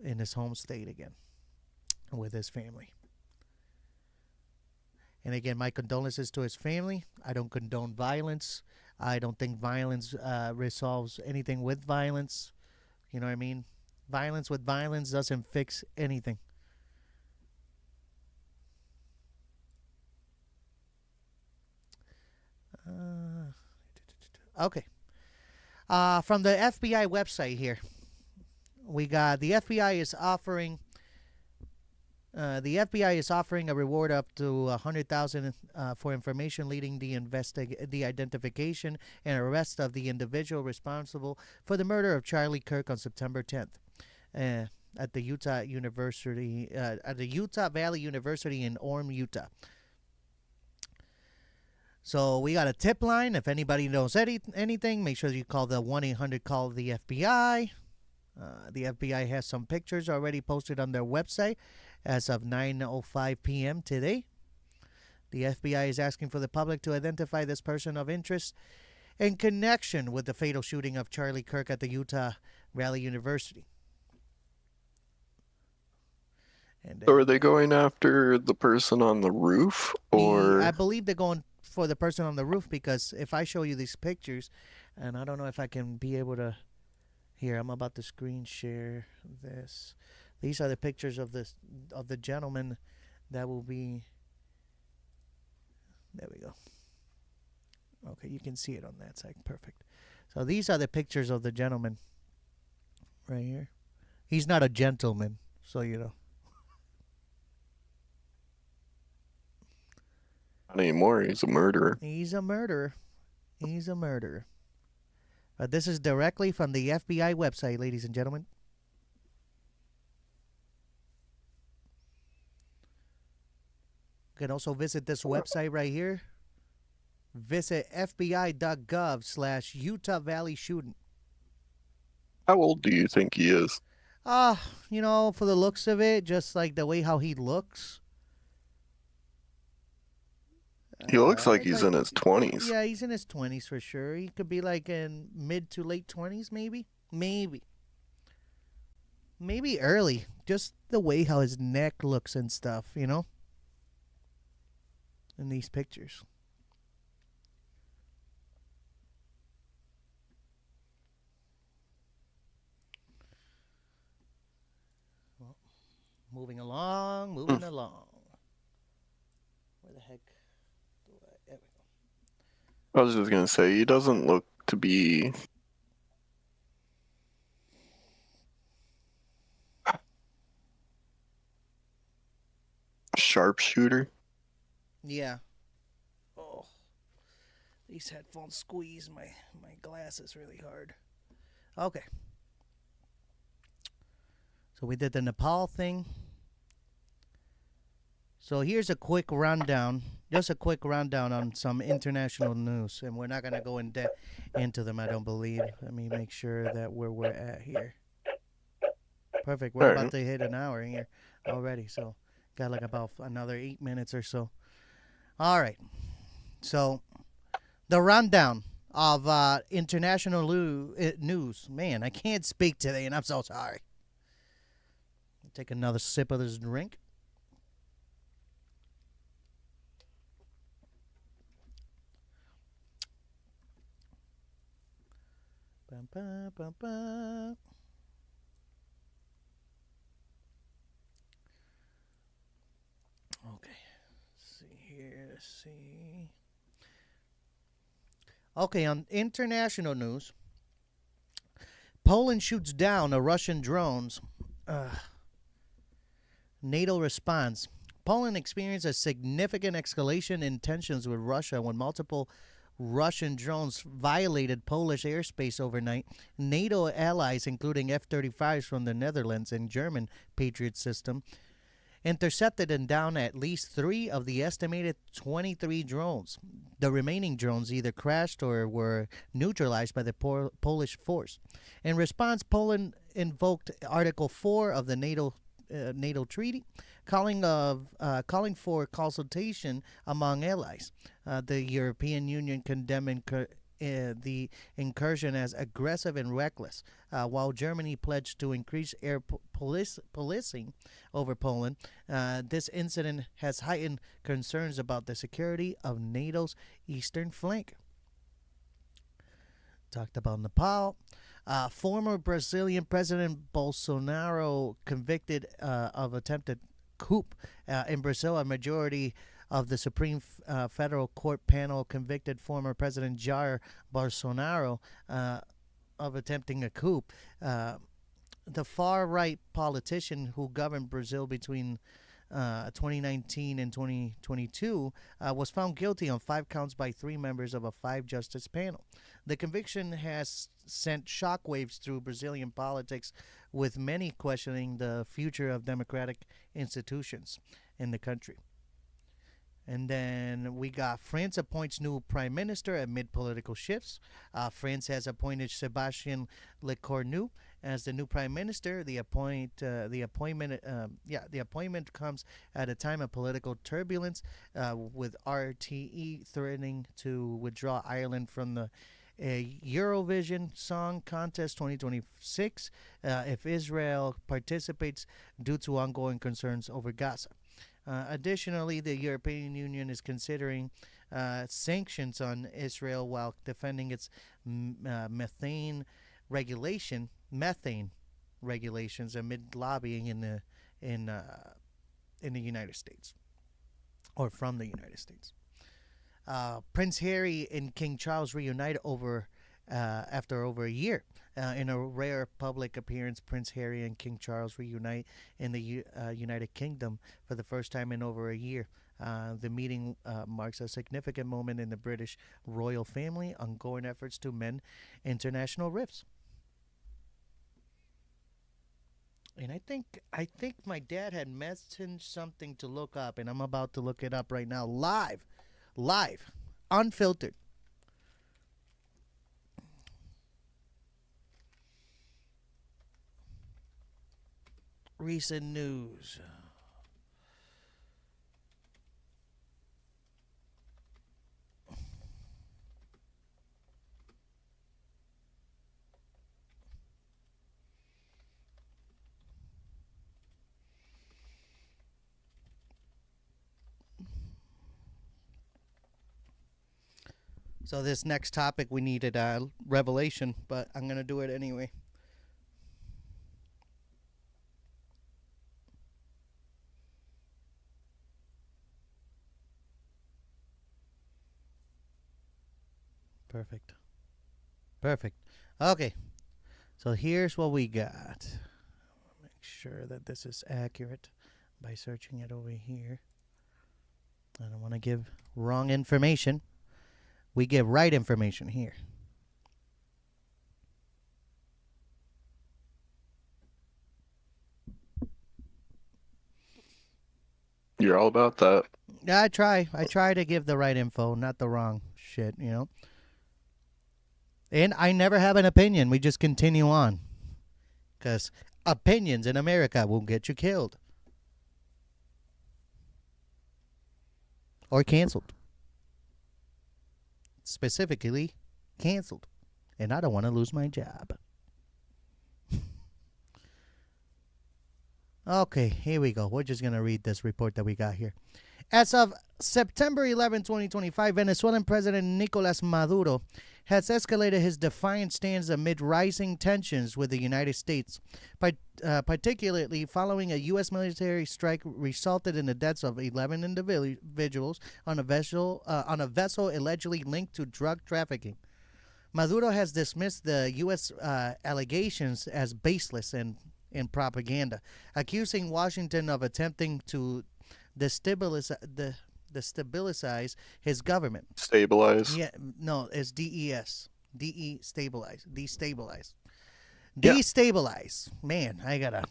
in his home state again with his family. And again, my condolences to his family. I don't condone violence. I don't think violence resolves anything with violence. You know what I mean? Violence with violence doesn't fix anything. Okay. From the FBI website here, we got the FBI is offering. The FBI is offering a reward up to 100,000 for information leading the identification and arrest of the individual responsible for the murder of Charlie Kirk on September 10th at the Utah Valley University in Orem, Utah. So we got a tip line. If anybody knows anything, make sure you call the 1-800 call the FBI. The FBI has some pictures already posted on their website as of 9:05 p.m. today. The FBI is asking for the public to identify this person of interest in connection with the fatal shooting of Charlie Kirk at the Utah Valley University. And So are they going after the person on the roof, or I believe they're going for the person on the roof, because if I show you these pictures, and I don't know if I can be able to. Here, I'm about to screen share this. These are the pictures of the gentleman that will be. There we go. Okay, you can see it on that side. Perfect. So these are the pictures of the gentleman right here. He's not a gentleman, so you know. not anymore? He's a murderer. He's a murderer. He's a murderer. This is directly from the FBI website, ladies and gentlemen. You can also visit this website right here. Visit fbi.gov/Utah Valley Shooting. How old do you think he is? You know, for the looks of it, just like the way how he looks. He looks like it's he's in his 20s. Yeah, he's in his 20s for sure. He could be like in mid to late 20s, maybe. Maybe early. Just the way how his neck looks and stuff, you know? In these pictures. Well, moving along. Where the heck? There we go. I was just going to say, he doesn't look to be a sharpshooter. Yeah. Oh. These headphones squeeze my glasses really hard. Okay. So we did the Nepal thing. So here's a quick rundown. Just a quick rundown on some international news. And we're not going to go into them, I don't believe. Let me make sure that where we're at here. Perfect. We're about to hit an hour here already. So got like about another 8 minutes or so. All right. So the rundown of international news. Man, I can't speak today, and I'm so sorry. Take another sip of this drink. Bum, bum, bum, bum. Okay. Let's see here. Let's see. Okay, on international news, Poland shoots down a Russian drones. NATO response. Poland experienced a significant escalation in tensions with Russia when multiple Russian drones violated Polish airspace overnight. NATO allies, including F-35s from the Netherlands and German Patriot system, intercepted and downed at least 3 of the estimated 23 drones. The remaining drones either crashed or were neutralized by the Polish force. In response, Poland invoked Article 4 of the NATO treaty, calling for consultation among allies. The European Union condemned the incursion as aggressive and reckless, while Germany pledged to increase air policing over Poland. This incident has heightened concerns about the security of NATO's eastern flank. Talked about Nepal. Former Brazilian President Bolsonaro convicted of attempted coup in Brazil. A majority of the Supreme Federal Court panel convicted former President Jair Bolsonaro of attempting a coup. The far-right politician who governed Brazil between 2019 and 2022 was found guilty on 5 counts by 3 members of a 5-justice panel. The conviction has sent shockwaves through Brazilian politics, with many questioning the future of democratic institutions in the country. And then we got France appoints new prime minister amid political shifts. France has appointed Sébastien Lecornu as the new prime minister. The appointment comes at a time of political turbulence, with RTE threatening to withdraw Ireland from the Eurovision Song Contest 2026 if Israel participates due to ongoing concerns over Gaza. Additionally, the European Union is considering sanctions on Israel while defending its methane regulations amid lobbying in the United States, or from the United States. Prince Harry and King Charles reunite after over a year. In a rare public appearance, Prince Harry and King Charles reunite in the United Kingdom for the first time in over a year. The meeting marks a significant moment in the British royal family, ongoing efforts to mend international rifts. And I think my dad had mentioned something to look up, and I'm about to look it up right now, live, unfiltered. Recent news. So this next topic, we needed a revelation, but I'm going to do it anyway. Perfect. Okay. So here's what we got. Make sure that this is accurate by searching it over here. I don't want to give wrong information. We give right information here. You're all about that. Yeah, I try to give the right info, not the wrong shit, you know. And I never have an opinion. We just continue on. Because opinions in America will get you killed. Or canceled. Specifically, canceled. And I don't want to lose my job. Okay, here we go. We're just going to read this report that we got here. As of September 11, 2025, Venezuelan President Nicolas Maduro has escalated his defiant stance amid rising tensions with the United States, particularly following a U.S. military strike resulted in the deaths of 11 individuals on a vessel allegedly linked to drug trafficking. Maduro has dismissed the U.S. allegations as baseless and propaganda, accusing Washington of attempting to destabilize his government. Stabilize? Yeah, no, it's DES. Stabilize. Destabilize. Yeah. Destabilize. Man, I gotta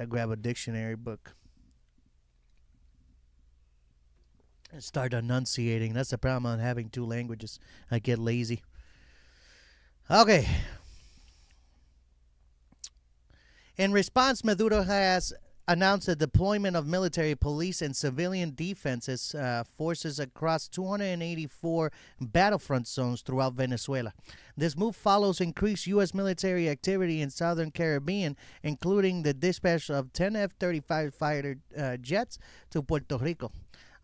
grab a dictionary book and start enunciating. That's the problem on having 2 languages. I get lazy. Okay. In response, Maduro has announced the deployment of military, police, and civilian defenses forces across 284 battlefront zones throughout Venezuela. This move follows increased U.S. military activity in southern Caribbean, including the dispatch of 10 F-35 fighter jets to Puerto Rico.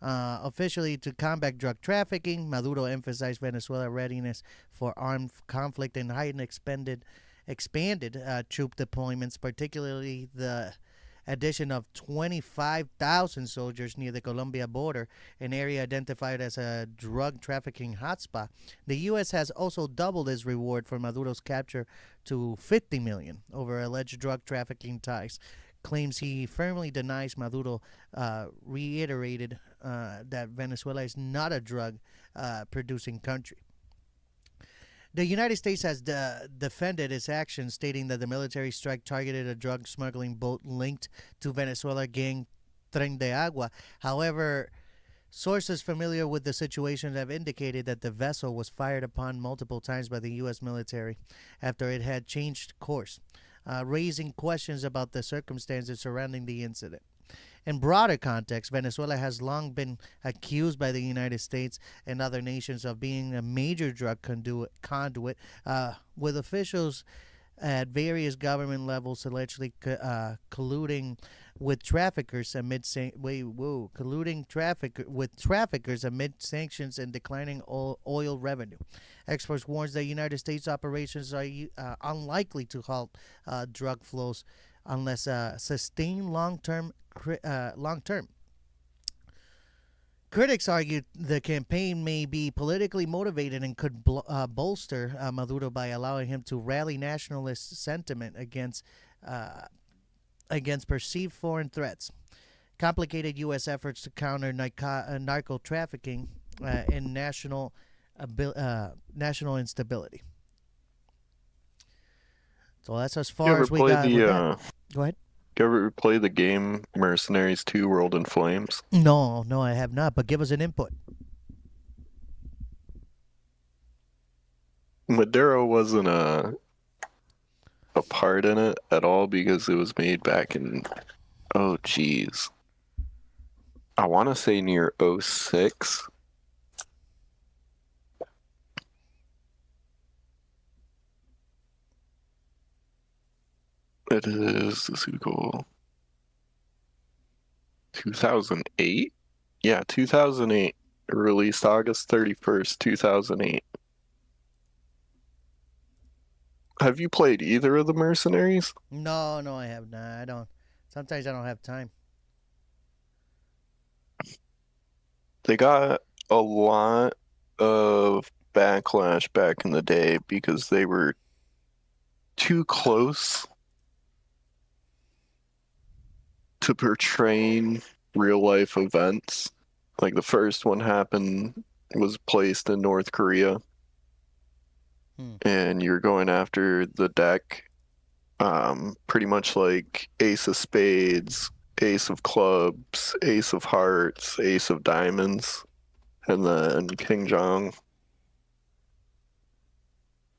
Officially to combat drug trafficking, Maduro emphasized Venezuela's readiness for armed conflict and heightened expanded troop deployments, particularly the addition of 25,000 soldiers near the Colombia border, an area identified as a drug trafficking hotspot. The U.S. has also doubled its reward for Maduro's capture to $50 million over alleged drug trafficking ties. Claims he firmly denies. Maduro reiterated that Venezuela is not a drug producing country. The United States has defended its actions, stating that the military strike targeted a drug smuggling boat linked to Venezuela gang Tren de Agua. However, sources familiar with the situation have indicated that the vessel was fired upon multiple times by the U.S. military after it had changed course, raising questions about the circumstances surrounding the incident. In broader context, Venezuela has long been accused by the United States and other nations of being a major drug conduit, with officials at various government levels allegedly colluding with traffickers amid traffickers amid sanctions and declining oil revenue. Experts warns that United States operations are unlikely to halt drug flows unless sustained long-term. Critics argue the campaign may be politically motivated and could bolster Maduro by allowing him to rally nationalist sentiment against perceived foreign threats. Complicated U.S. efforts to counter narco trafficking and national instability. So that's as far as we got with that. Go ahead. You ever play the game Mercenaries 2 World in Flames? No, I have not, but give us an input. Maduro wasn't a part in it at all because it was made back in, oh geez, I want to say near 06. It is, this is cool. 2008? Yeah, 2008. Released August 31st, 2008. Have you played either of the Mercenaries? No, I have not. I don't. Sometimes I don't have time. They got a lot of backlash back in the day because they were too close to portraying real life events. Like the first one was placed in North Korea, and you're going after the deck, pretty much like Ace of Spades, Ace of Clubs, Ace of Hearts, Ace of Diamonds, and then King Jong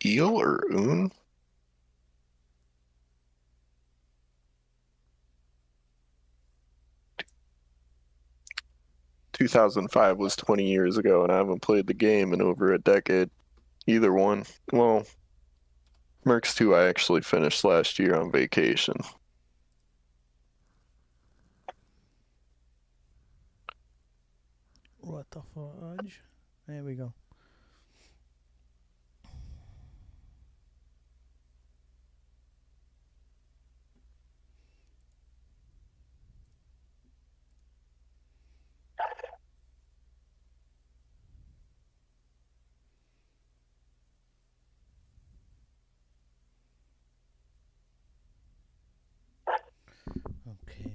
Il or Un. 2005 was 20 years ago, and I haven't played the game in over a decade. Either one. Well, Mercs 2 I actually finished last year on vacation. What the fudge? There we go. Okay.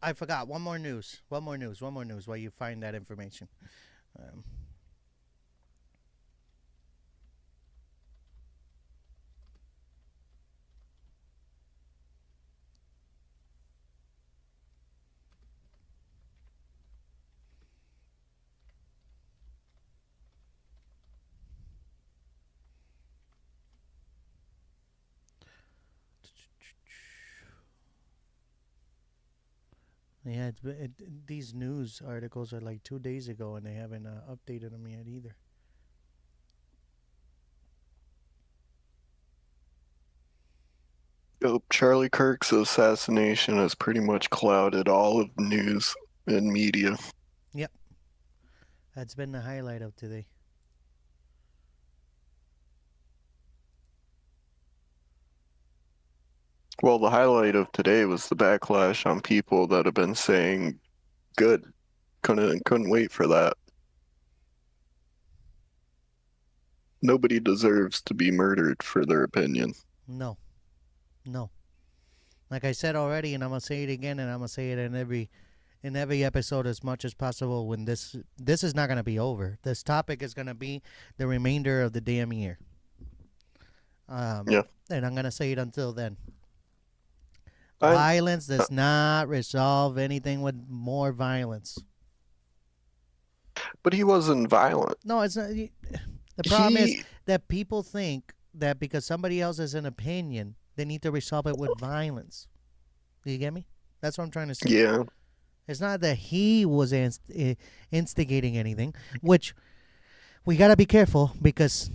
I forgot. One more news while you find that information. Yeah, these news articles are like 2 days ago, and they haven't updated them yet either. Charlie Kirk's assassination has pretty much clouded all of news and media. Yep. That's been the highlight of today. Well, the highlight of today was the backlash on people that have been saying good. Couldn't wait for that. Nobody deserves to be murdered for their opinion. No. Like I said already, and I'm gonna say it again, and I'm gonna say it in every episode as much as possible. When this is not gonna be over. This topic is gonna be the remainder of the damn year. Yeah. And I'm gonna say it until then. I- Violence does not resolve anything with more violence. But he wasn't violent. No, it's not. The problem is He- that people think that because somebody else has an opinion, they need to resolve it with violence. Do you get me? That's what I'm trying to say. Yeah. It's not that he was instigating anything, which we got to be careful, because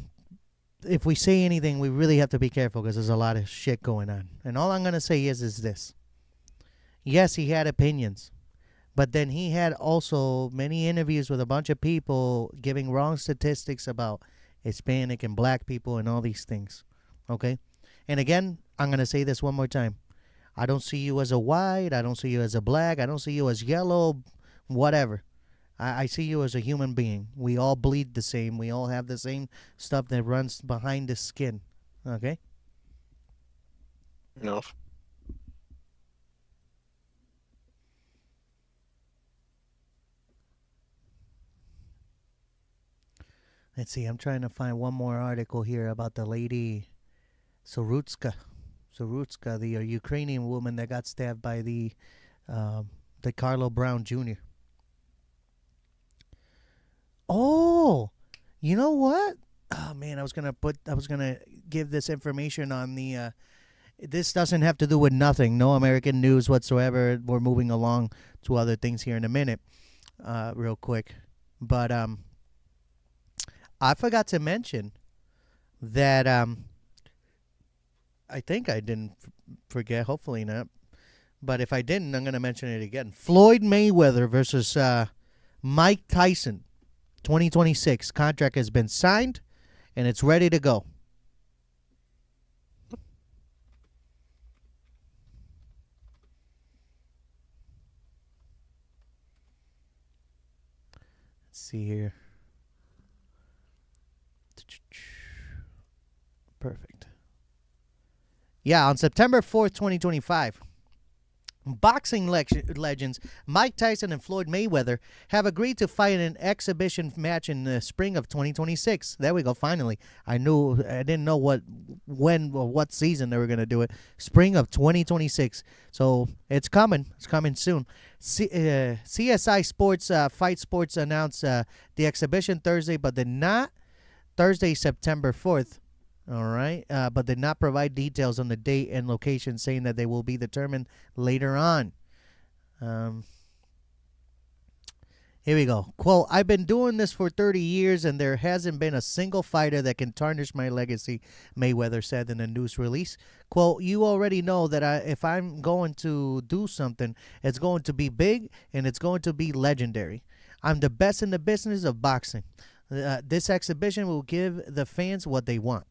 if we say anything, we really have to be careful, because there's a lot of shit going on. And all I'm going to say is this. Yes, he had opinions, but then he had also many interviews with a bunch of people giving wrong statistics about Hispanic and black people and all these things. Okay? And again, I'm going to say this one more time. I don't see you as a white. I don't see you as a black. I don't see you as yellow, whatever. I see you as a human being. We all bleed the same. We all have the same stuff that runs behind the skin. Okay? No. Let's see. I'm trying to find one more article here about the lady Sorutska, the Ukrainian woman that got stabbed by the Carlo Brown Jr. Oh, you know what? Oh man, I was gonna give this information on the. This doesn't have to do with nothing. No American news whatsoever. We're moving along to other things here in a minute, real quick. But I forgot to mention that I think I didn't forget. Hopefully not. But if I didn't, I'm gonna mention it again. Floyd Mayweather versus Mike Tyson. 2026 contract has been signed, and it's ready to go. Let's see here. Perfect. Yeah, on September 4th, 2025. Boxing legends Mike Tyson and Floyd Mayweather have agreed to fight in an exhibition match in the spring of 2026. There we go. Finally, I didn't know when or what season they were gonna do it. Spring of 2026. So it's coming. It's coming soon. CSI Sports Fight Sports announced the exhibition Thursday, but did not Thursday, September 4th. All right, but did not provide details on the date and location, saying that they will be determined later on. Here we go. Quote, I've been doing this for 30 years, and there hasn't been a single fighter that can tarnish my legacy, Mayweather said in a news release. Quote, you already know that if I'm going to do something, it's going to be big, and it's going to be legendary. I'm the best in the business of boxing. This exhibition will give the fans what they want.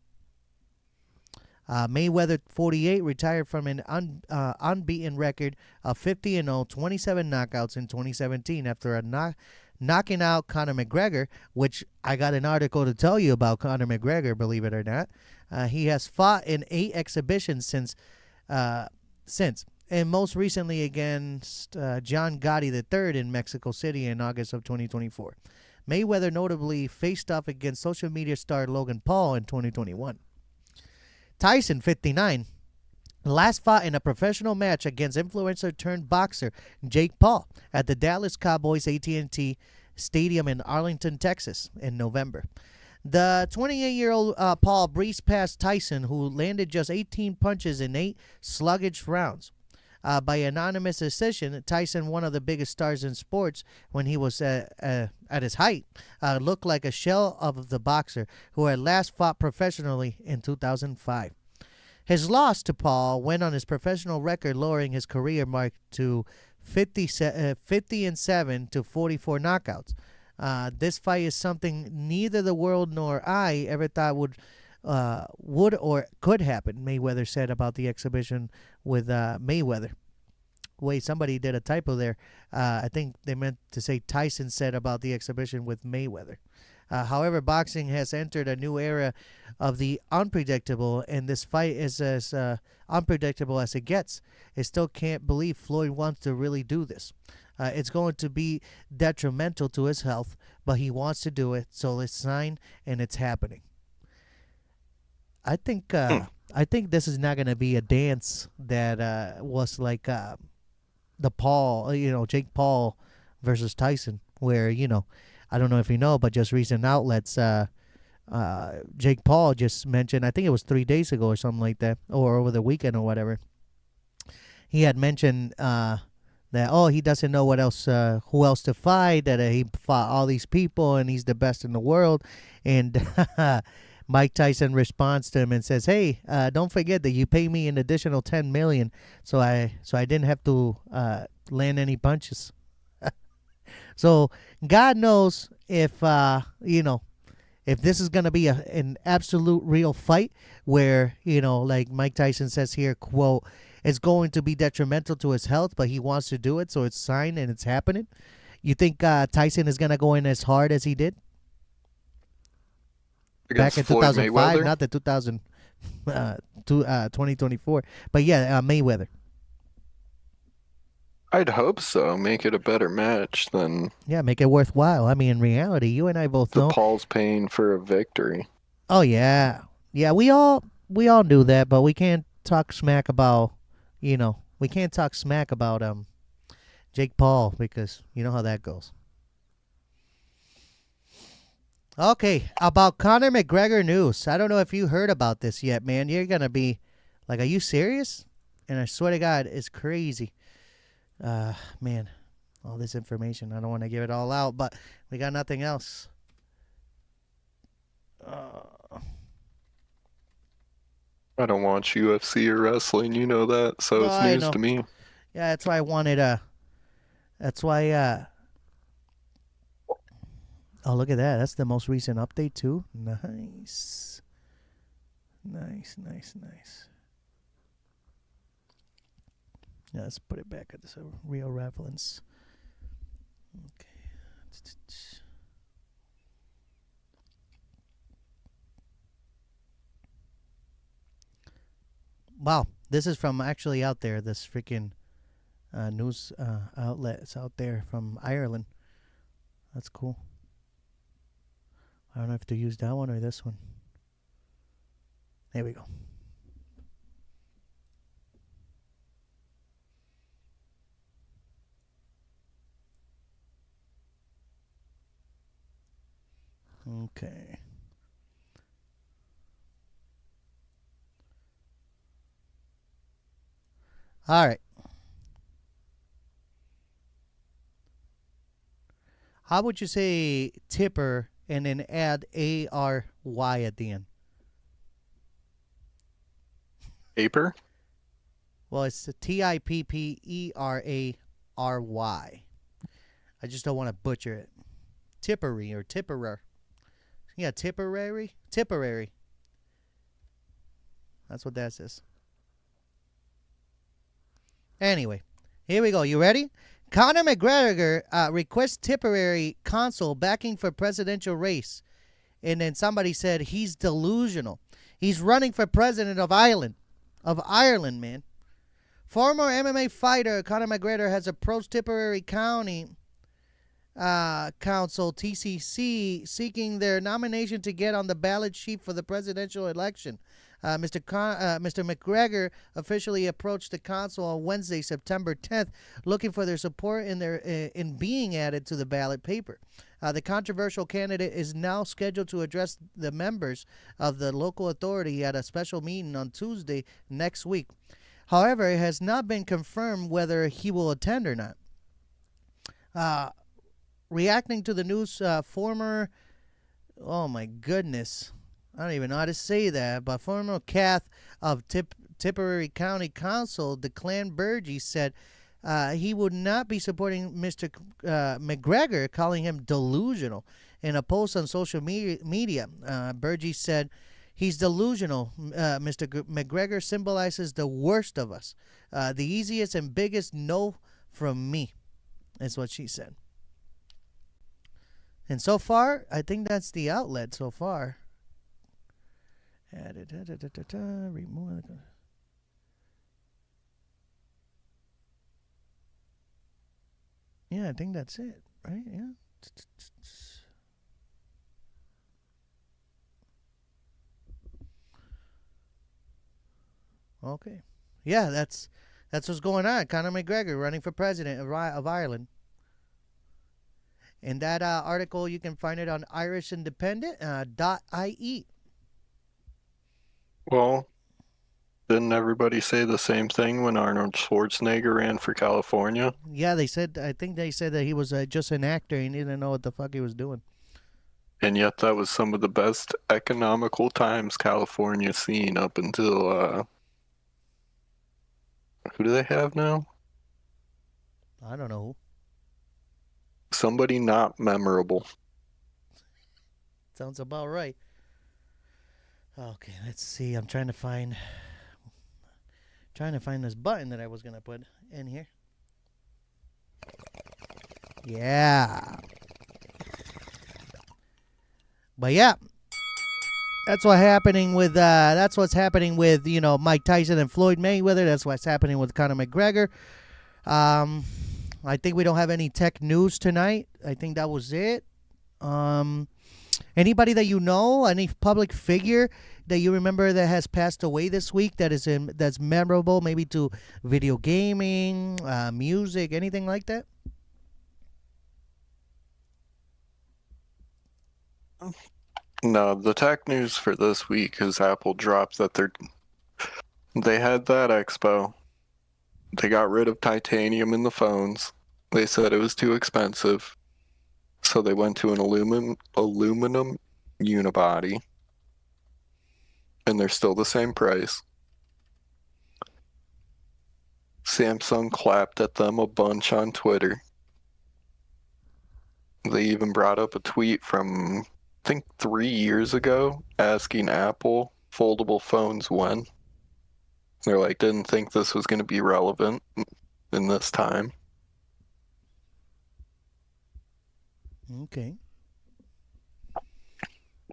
Mayweather, 48, retired from an unbeaten record of 50-0, 27 knockouts in 2017 after knocking out Conor McGregor, which I got an article to tell you about Conor McGregor, believe it or not. He has fought in 8 exhibitions since, and most recently against John Gotti III in Mexico City in August of 2024. Mayweather notably faced off against social media star Logan Paul in 2021. Tyson, 59, last fought in a professional match against influencer-turned-boxer Jake Paul at the Dallas Cowboys AT&T Stadium in Arlington, Texas in November. The 28-year-old Paul breezed past Tyson, who landed just 18 punches in 8 sluggish rounds. By anonymous decision, Tyson, one of the biggest stars in sports when he was at his height, looked like a shell of the boxer who had last fought professionally in 2005. His loss to Paul went on his professional record, lowering his career mark to 50-7 to 44 knockouts. This fight is something neither the world nor I ever thought would would or could happen, Mayweather said about the exhibition with Mayweather. Wait, somebody did a typo there. I think they meant to say Tyson said about the exhibition with Mayweather. However, boxing has entered a new era of the unpredictable, and this fight is as unpredictable as it gets. I still can't believe Floyd wants to really do this. It's going to be detrimental to his health, but he wants to do it, so let's sign, and it's happening. I think this is not going to be a dance that was like the Paul, Jake Paul versus Tyson, where, I don't know if you know, but just recent outlets, Jake Paul just mentioned, I think it was 3 days ago or something like that, or over the weekend or whatever. He had mentioned that, he doesn't know who else to fight, that he fought all these people and he's the best in the world. And Mike Tyson responds to him and says, "Hey, don't forget that you pay me an additional $10 million, so I didn't have to land any punches." So God knows if if this is gonna be an absolute real fight where like Mike Tyson says here, quote, "It's going to be detrimental to his health, but he wants to do it, so it's signed and it's happening." You think Tyson is gonna go in as hard as he did Against back in Floyd 2005, Mayweather? not the 2024, but yeah, Mayweather. I'd hope so. Make it a better match than Yeah, make it worthwhile. I mean, in reality, you and I both the know. Paul's paying for a victory. Oh yeah, we all knew that, but we can't talk smack about, we can't talk smack about Jake Paul, because you know how that goes. Okay, about Conor McGregor news. I don't know if you heard about this yet, man. You're gonna be like, are you serious? And I swear to God, it's crazy. Man, all this information. I don't want to give it all out, but we got nothing else. I don't watch UFC or wrestling, you know that, so No, it's I news know. to me. Yeah, that's why I wanted that's why oh, look at that. That's the most recent update too. Nice. Yeah, let's put it back at this real reference. Okay. Wow, this is from actually out there. This freaking news outlet is out there from Ireland. That's cool. I don't know if to use that one or this one. There we go. Okay. All right. How would you say tipper and then add ARY at the end? Paper? Well, it's the TIPPERARY. I just don't want to butcher it. Tippery or tipperer. Yeah, Tipperary. That's what that says. Anyway, here we go. You ready? Conor McGregor requests Tipperary council backing for presidential race. And then somebody said he's delusional. He's running for president of Ireland. Of Ireland, man. Former MMA fighter Conor McGregor has approached Tipperary County Council, TCC, seeking their nomination to get on the ballot sheet for the presidential election. Mr. McGregor officially approached the council on Wednesday, September 10th, looking for their support in being added to the ballot paper. The controversial candidate is now scheduled to address the members of the local authority at a special meeting on Tuesday next week. However, it has not been confirmed whether he will attend or not. Reacting to the news, oh my goodness, I don't even know how to say that, but former Cath of Tipperary County Council, Declan Burgess, said he would not be supporting Mr. McGregor, calling him delusional. In a post on social media, Burgess said He's delusional. McGregor symbolizes the worst of us. The easiest and biggest no from me, is what she said. And so far, I think that's the outlet so far. Remove. Yeah, I think that's it, right? Yeah. Okay. Yeah, that's what's going on. Conor McGregor running for president of Ireland. And that article, you can find it on irishindependent.ie. Well, didn't everybody say the same thing when Arnold Schwarzenegger ran for California? Yeah, I think they said that he was just an actor and he didn't know what the fuck he was doing. And yet that was some of the best economical times California's seen up until, who do they have now? I don't know who. Somebody not memorable. Sounds about right. Okay, let's see. I'm trying to find this button that I was gonna put in here. Yeah. But yeah, that's what's happening with Mike Tyson and Floyd Mayweather. That's what's happening with Conor McGregor. I think we don't have any tech news tonight. I think that was it. Anybody that you know, any public figure that you remember that has passed away this week that's memorable, maybe to video gaming, music, anything like that? No, the tech news for this week is Apple dropped that they had that expo. They got rid of titanium in the phones. They said it was too expensive. So they went to an aluminum unibody. And they're still the same price. Samsung clapped at them a bunch on Twitter. They even brought up a tweet from, I think, 3 years ago asking Apple foldable phones when. They're like, didn't think this was going to be relevant in this time. Okay.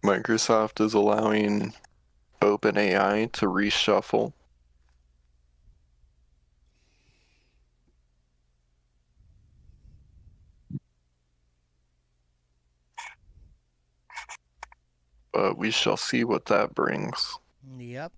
Microsoft is allowing OpenAI to reshuffle. But we shall see what that brings. Yep.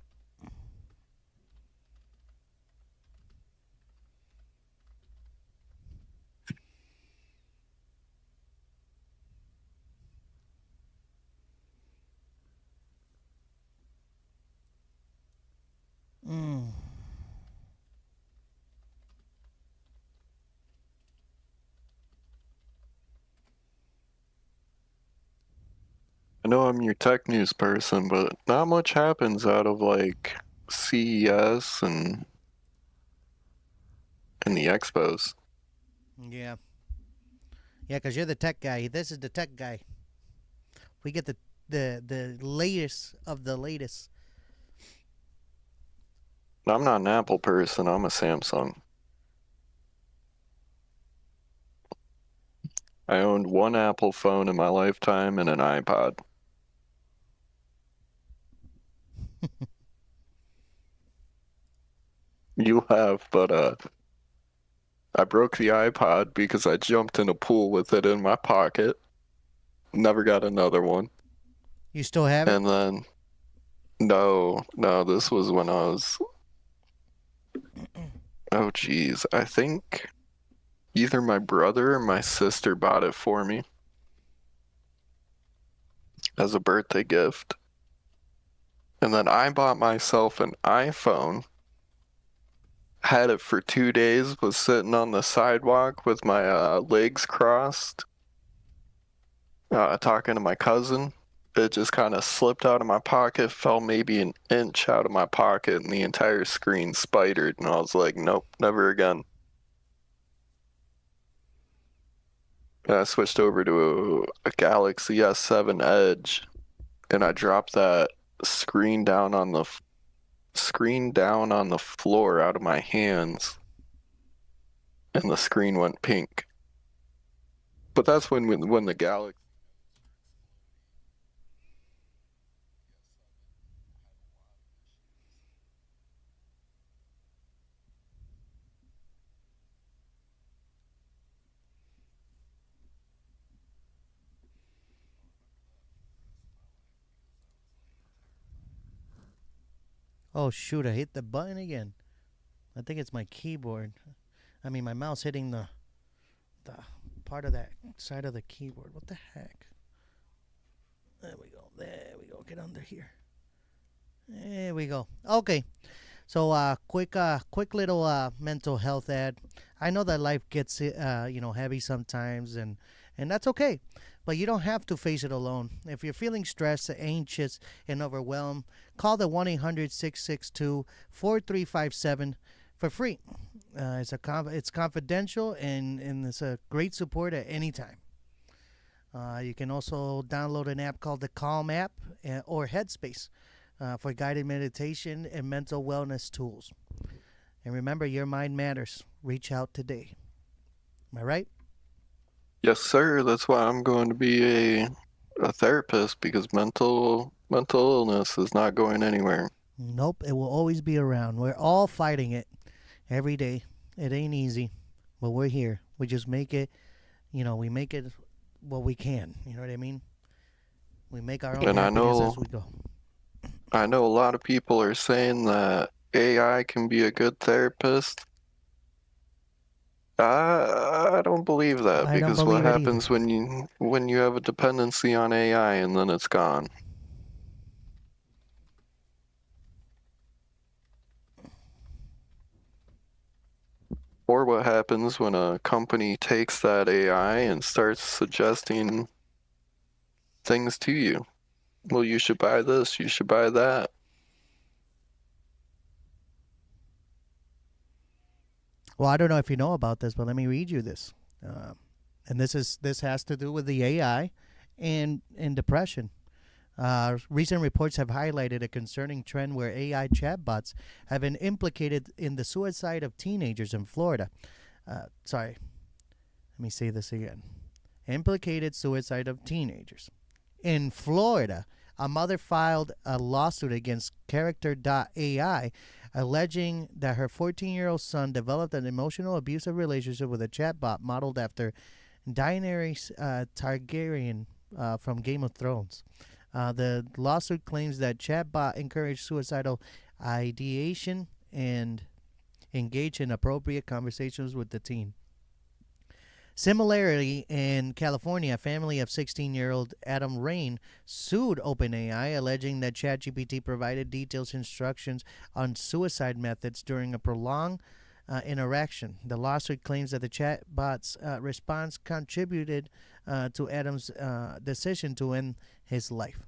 I know I'm your tech news person, but not much happens out of like CES and the expos. Yeah. Yeah, because you're the tech guy. This is the tech guy. We get the latest of the latest. I'm not an Apple person, I'm a Samsung. I owned one Apple phone in my lifetime and an iPod. You have, but I broke the iPod because I jumped in a pool with it in my pocket. Never got another one. You still have it? And then, no, this was when I was, oh geez, I think either my brother or my sister bought it for me as a birthday gift. And then I bought myself an iPhone, had it for 2 days, was sitting on the sidewalk with my legs crossed, talking to my cousin. It just kind of slipped out of my pocket, fell maybe an inch out of my pocket, and the entire screen spidered. And I was like, nope, never again. And I switched over to a Galaxy S7 Edge, and I dropped that screen down on the floor out of my hands, and the screen went pink. But that's when the galaxy. Oh shoot! I hit the button again. I think it's my keyboard. I mean, my mouse hitting the part of that side of the keyboard. What the heck? There we go. There we go. Get under here. There we go. Okay. So, quick little mental health ad. I know that life gets heavy sometimes, and that's okay. But you don't have to face it alone. If you're feeling stressed, anxious, and overwhelmed, call the 1-800-662-4357 for free. It's confidential, and it's a great support at any time. You can also download an app called the Calm app or Headspace for guided meditation and mental wellness tools. And remember, your mind matters. Reach out today. Am I right? Yes, sir. That's why I'm going to be a therapist, because mental illness is not going anywhere. Nope, it will always be around. We're all fighting it every day. It ain't easy, but we're here. We just make it, we make it what we can. You know what I mean? We make our own And happiness as we go. I know a lot of people are saying that AI can be a good therapist. I don't believe that, I don't because believe what it happens when you have a dependency on AI and then it's gone? Or what happens when a company takes that AI and starts suggesting things to you? Well, you should buy this, you should buy that. Well, I don't know if you know about this, but let me read you this. And this has to do with the AI and depression. Recent reports have highlighted a concerning trend where AI chatbots have been implicated in the suicide of teenagers in Florida. Sorry, let me say this again. Implicated suicide of teenagers. In Florida, a mother filed a lawsuit against Character.ai, alleging that her 14-year-old son developed an emotional abusive relationship with a chatbot modeled after Daenerys Targaryen from Game of Thrones. The lawsuit claims that chatbot encouraged suicidal ideation and engaged in appropriate conversations with the teen. Similarly, in California, a family of 16-year-old Adam Rain sued OpenAI, alleging that ChatGPT provided detailed instructions on suicide methods during a prolonged interaction. The lawsuit claims that the chatbot's response contributed to Adam's decision to end his life.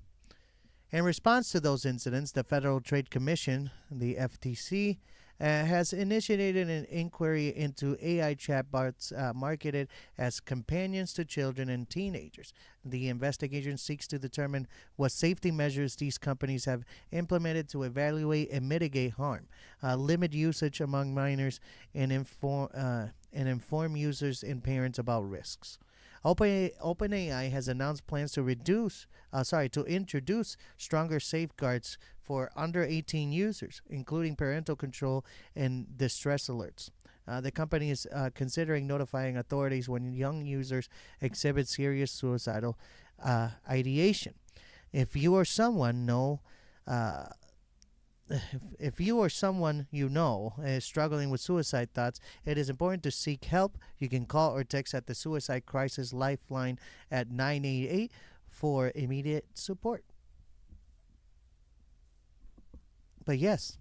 In response to those incidents, the Federal Trade Commission, the FTC, has initiated an inquiry into AI chatbots marketed as companions to children and teenagers. The investigation seeks to determine what safety measures these companies have implemented to evaluate and mitigate harm, limit usage among minors, and inform users and parents about risks. OpenAI has announced plans to introduce stronger safeguards for under 18 users, including parental control and distress alerts. The company is considering notifying authorities when young users exhibit serious suicidal ideation. If you or someone you know is struggling with suicide thoughts, it is important to seek help. You can call or text at the Suicide Crisis Lifeline at 988 for immediate support. But yes,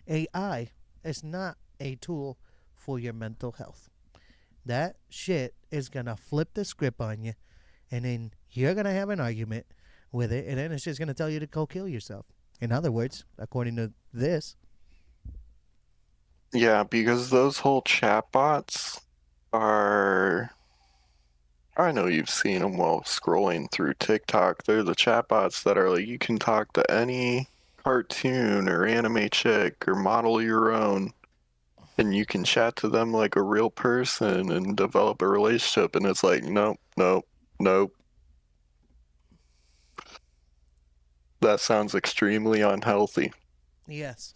AI is not a tool for your mental health. That shit is going to flip the script on you, and then you're going to have an argument with it, and then it's just going to tell you to go kill yourself. In other words, according to this. Yeah, because those whole chatbots are I know you've seen them while scrolling through TikTok. They're the chatbots that are like, you can talk to any cartoon or anime chick or model your own, and you can chat to them like a real person and develop a relationship. And it's like, nope, nope, nope. That sounds extremely unhealthy. Yes.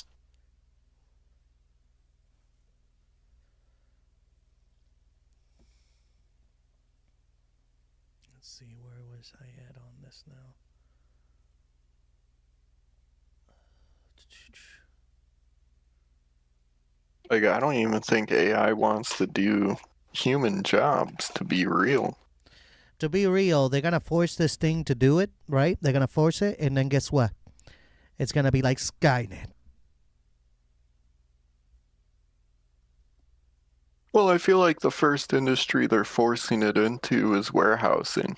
Let's see, where was I at on this now? Like, I don't even think AI wants to do human jobs, to be real. To be real, they're gonna force this thing to do it, right? They're gonna force it, and then guess what? It's gonna be like Skynet. Well, I feel like the first industry they're forcing it into is warehousing.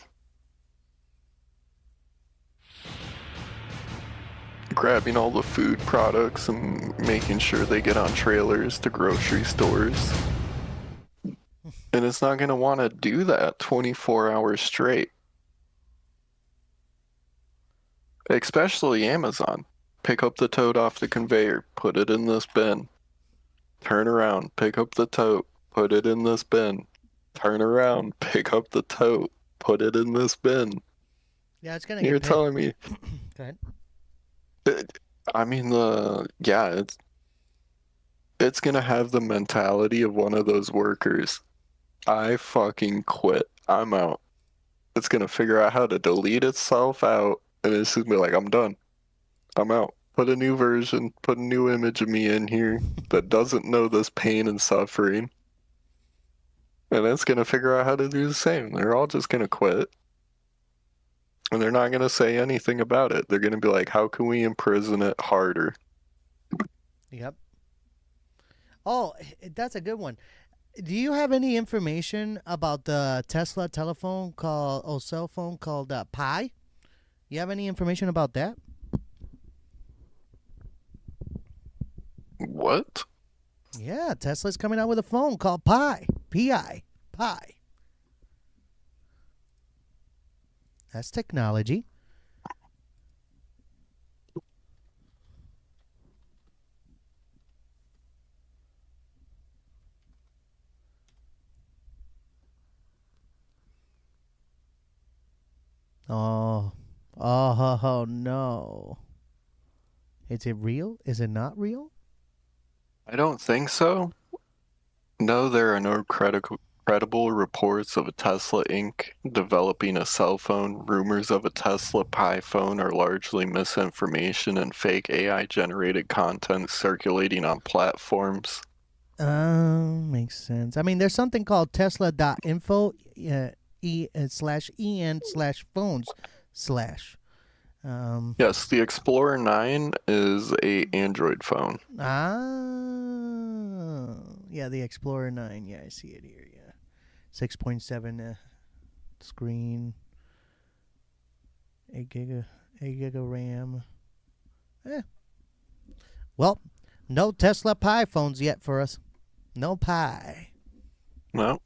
Grabbing all the food products and making sure they get on trailers to grocery stores. And it's not going to want to do that 24 hours straight. Especially Amazon. Pick up the tote off the conveyor, put it in this bin. Turn around, pick up the tote, put it in this bin. Turn around, pick up the tote, put it in this bin. Yeah, it's gonna You're get paid. telling me. Go ahead. I mean, it's gonna have the mentality of one of those workers. I fucking quit. I'm out. It's gonna figure out how to delete itself out, and it's just gonna be like, I'm done. I'm out. Put a new version, put a new image of me in here that doesn't know this pain and suffering. And it's gonna figure out how to do the same. They're all just gonna quit. And they're not gonna say anything about it. They're gonna be like, how can we imprison it harder? Yep. Oh, that's a good one. Do you have any information about the Tesla telephone cell phone called Pi? You have any information about that? What? Yeah, Tesla's coming out with a phone called Pi. Pi. Pi. That's technology. Oh, no. Is it real? Is it not real? I don't think so. No, there are no credible reports of a Tesla Inc. developing a cell phone. Rumors of a Tesla Pi phone are largely misinformation and fake AI-generated content circulating on platforms. Makes sense. I mean, there's something called Tesla.info, /en/phones / Yes, the Explorer 9 is a Android phone. Yeah, the Explorer 9. Yeah, I see it here. Yeah, 6.7 screen, 8 gig of RAM. Well, no Tesla Pi phones yet for us. No Pi. No.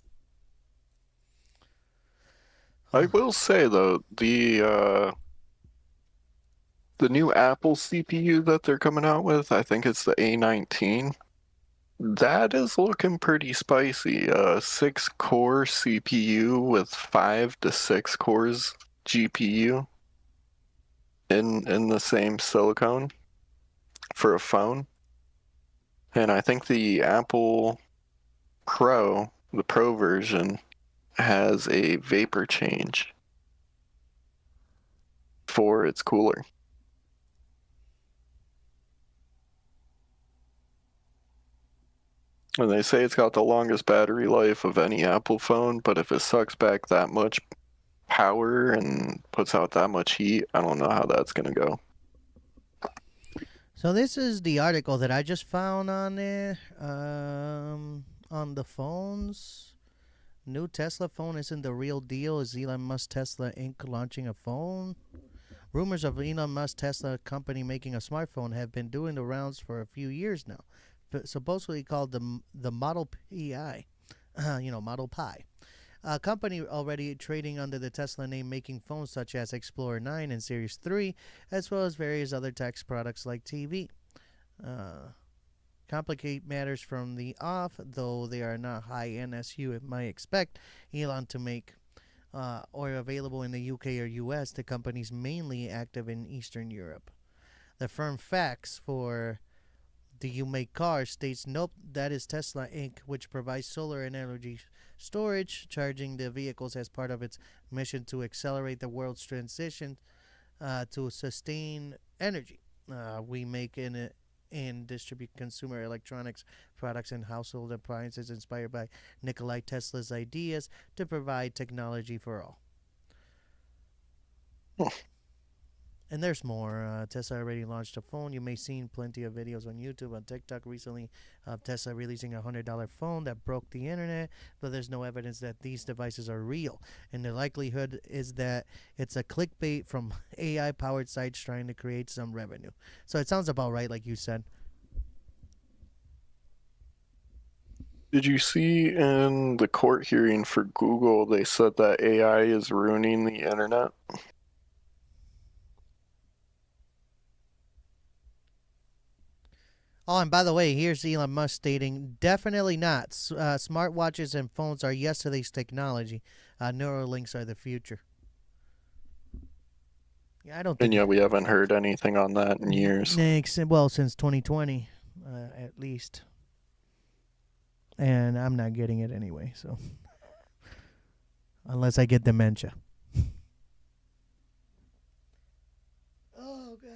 I will say though, the new Apple CPU that they're coming out with, I think it's the A19. That is looking pretty spicy. 6-core CPU with 5 to 6 cores GPU in the same silicone for a phone. And I think the Apple Pro, the Pro version, has a vapor change for its cooler. And they say it's got the longest battery life of any Apple phone, but if it sucks back that much power and puts out that much heat, I don't know how that's going to go. So this is the article that I just found on there. On the phones. New Tesla phone isn't the real deal. Is Elon Musk Tesla Inc. launching a phone? Rumors of Elon Musk Tesla company making a smartphone have been doing the rounds for a few years now. Supposedly called the Model Pi. Model Pi. a company already trading under the Tesla name, making phones such as Explorer 9 and Series 3, as well as various other tech products like TV. Complicate matters from the off, though they are not high-end as you might expect Elon to make or available in the UK or US. The company is mainly active in Eastern Europe. The firm facts for "Do you make cars?" states, "Nope, that is Tesla Inc., which provides solar and energy storage, charging the vehicles as part of its mission to accelerate the world's transition to sustain energy. We make and distribute consumer electronics products and household appliances inspired by Nikolai Tesla's ideas to provide technology for all." And there's more. Tesla already launched a phone. You may have seen plenty of videos on YouTube, on TikTok recently of Tesla releasing a $100 phone that broke the internet, but there's no evidence that these devices are real. And the likelihood is that it's a clickbait from AI-powered sites trying to create some revenue. So it sounds about right, like you said. Did you see in the court hearing for Google, they said that AI is ruining the internet? Oh, and by the way, here's Elon Musk stating, "Definitely not. Smartwatches and phones are yesterday's technology. Neurolinks are the future." Yeah, I don't think. And yeah, we haven't heard anything on that in years. Well, since 2020, at least. And I'm not getting it anyway, so. Unless I get dementia. Oh, gosh.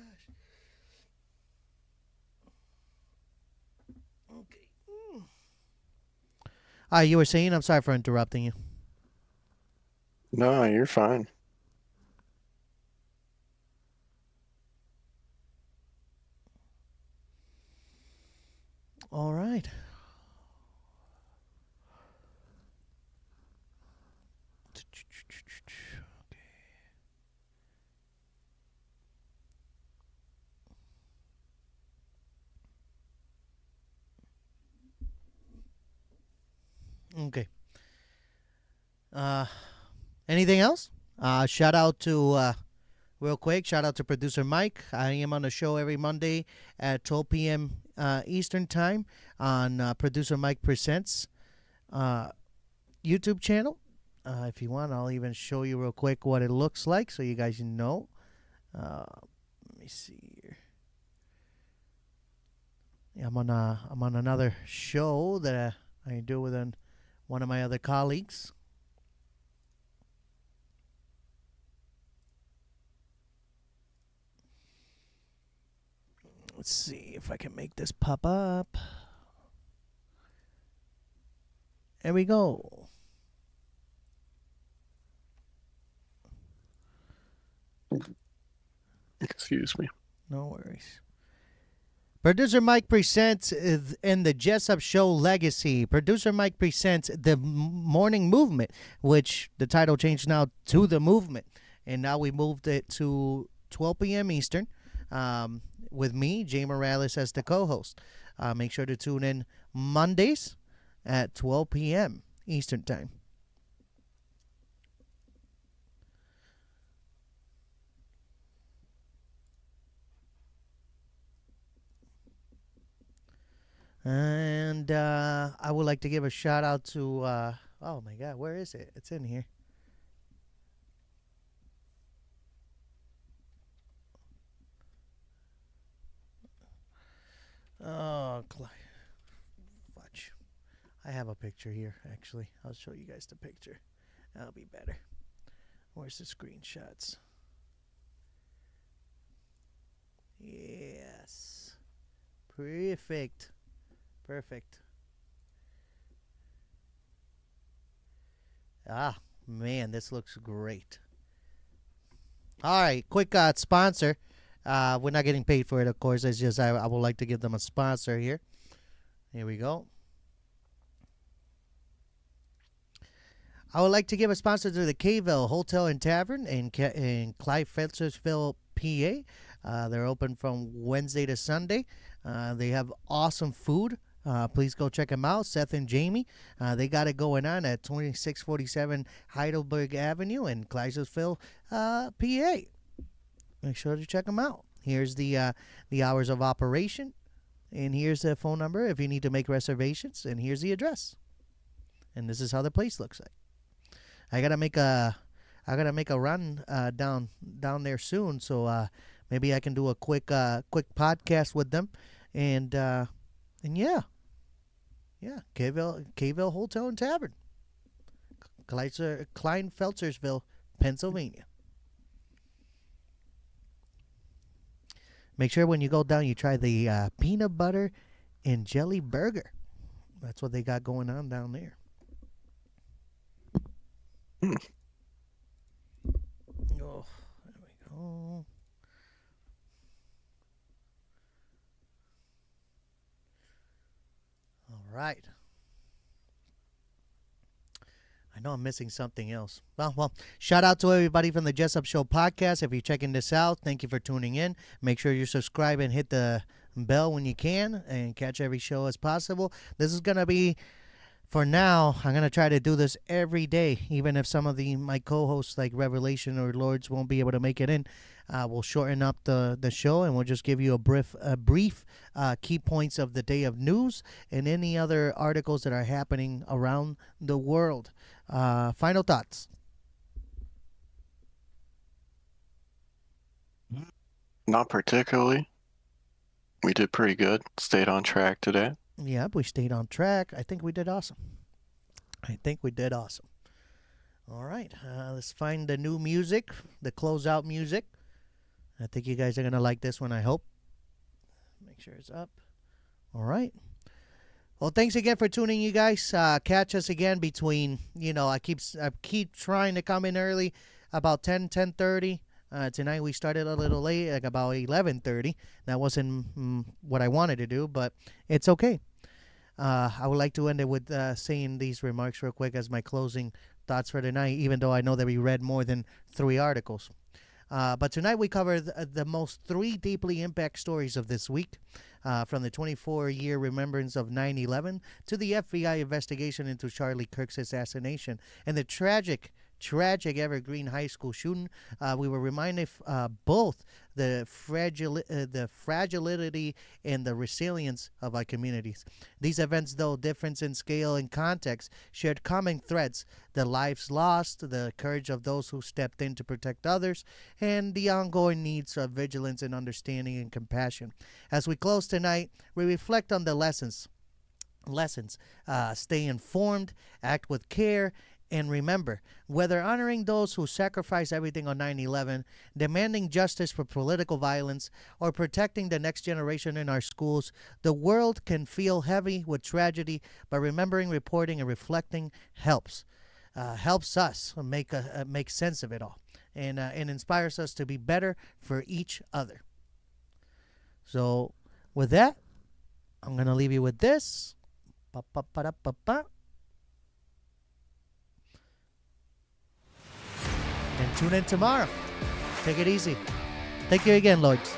Okay. You were saying? I'm sorry for interrupting you. No, you're fine. All right. Okay. Anything else? Shout out to real quick. Shout out to producer Mike. I am on the show every Monday at 12 p.m. Eastern time on Producer Mike Presents YouTube channel. If you want, I'll even show you real quick what it looks like so you guys know. Let me see here. Yeah, I'm on another show that I do with one of my other colleagues. Let's see if I can make this pop up. There we go. Excuse me. No worries. Producer Mike presents in the Jessup Show Legacy. Producer Mike presents the Morning Movement, which the title changed now to The Movement. And now we moved it to 12 p.m. Eastern with me, Jay Morales, as the co-host. Make sure to tune in Mondays at 12 p.m. Eastern Time. And I would like to give a shout out to, oh my God, where is it? It's in here. Oh, fudge. I have a picture here, actually. I'll show you guys the picture. That'll be better. Where's the screenshots? Yes. Perfect. Perfect. Ah, man, this looks great. All right, quick sponsor. We're not getting paid for it, of course. It's just I would like to give them a sponsor here. Here we go. I would like to give a sponsor to the K-Ville Hotel and Tavern in Clyde-Feltersville, PA. They're open from Wednesday to Sunday. They have awesome food. Please go check them out, Seth and Jamie. They got it going on at 2647 Heidelberg Avenue in Chryslerville, PA. Make sure to check them out. Here's the hours of operation, and here's the phone number if you need to make reservations, and here's the address. And this is how the place looks like. I gotta make a run down there soon, so maybe I can do a quick podcast with them, and yeah, K-Ville Hotel and Tavern, Kleinfeltersville, Pennsylvania. Make sure when you go down, you try the peanut butter and jelly burger. That's what they got going on down there. Oh, there we go. All right. I know I'm missing something else. Well, shout out to everybody from the Jessup Show podcast. If you're checking this out, thank you for tuning in. Make sure you subscribe and hit the bell when you can and catch every show as possible. This is going to be, for now, I'm going to try to do this every day, even if some of my co-hosts like Revelation or Lords won't be able to make it in. We'll shorten up the show, and we'll just give you a brief key points of the day of news and any other articles that are happening around the world. Final thoughts? Not particularly. We did pretty good. Stayed on track today. Yep, we stayed on track. I think we did awesome. All right, let's find the new music, the closeout music. I think you guys are going to like this one, I hope. Make sure it's up. All right. Well, thanks again for tuning, you guys. Catch us again between, I keep trying to come in early, about 10:30. Tonight we started a little late, like about 11:30. That wasn't what I wanted to do, but it's okay. I would like to end it with saying these remarks real quick as my closing thoughts for tonight, even though I know that we read more than 3 articles. But tonight we cover the most 3 deeply impact stories of this week, from the 24-year remembrance of 9/11 to the FBI investigation into Charlie Kirk's assassination and the tragic Evergreen High School shooting. We were reminded both the fragility and the resilience of our communities. These events, though different in scale and context, shared common threads: the lives lost, the courage of those who stepped in to protect others, and the ongoing needs of vigilance and understanding and compassion. As we close tonight, we reflect on the lessons. Stay informed, act with care, and remember, whether honoring those who sacrificed everything on 9/11, demanding justice for political violence, or protecting the next generation in our schools, the world can feel heavy with tragedy, but remembering, reporting, and reflecting helps us make sense of it all, and inspires us to be better for each other. So with that, I'm going to leave you with this. And tune in tomorrow. Take it easy. Thank you again, Lords.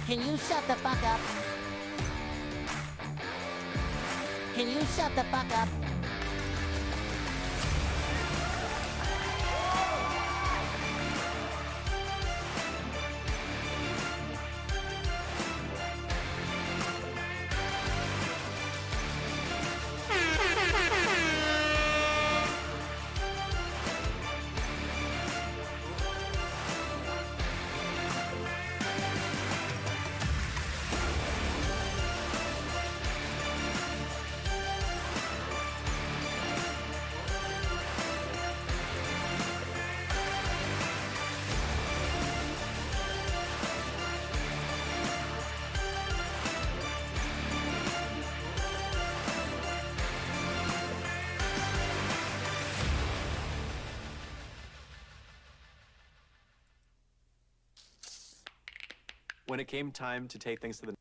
Can you shut the fuck up? Can you shut the fuck up? when it came time to take things to the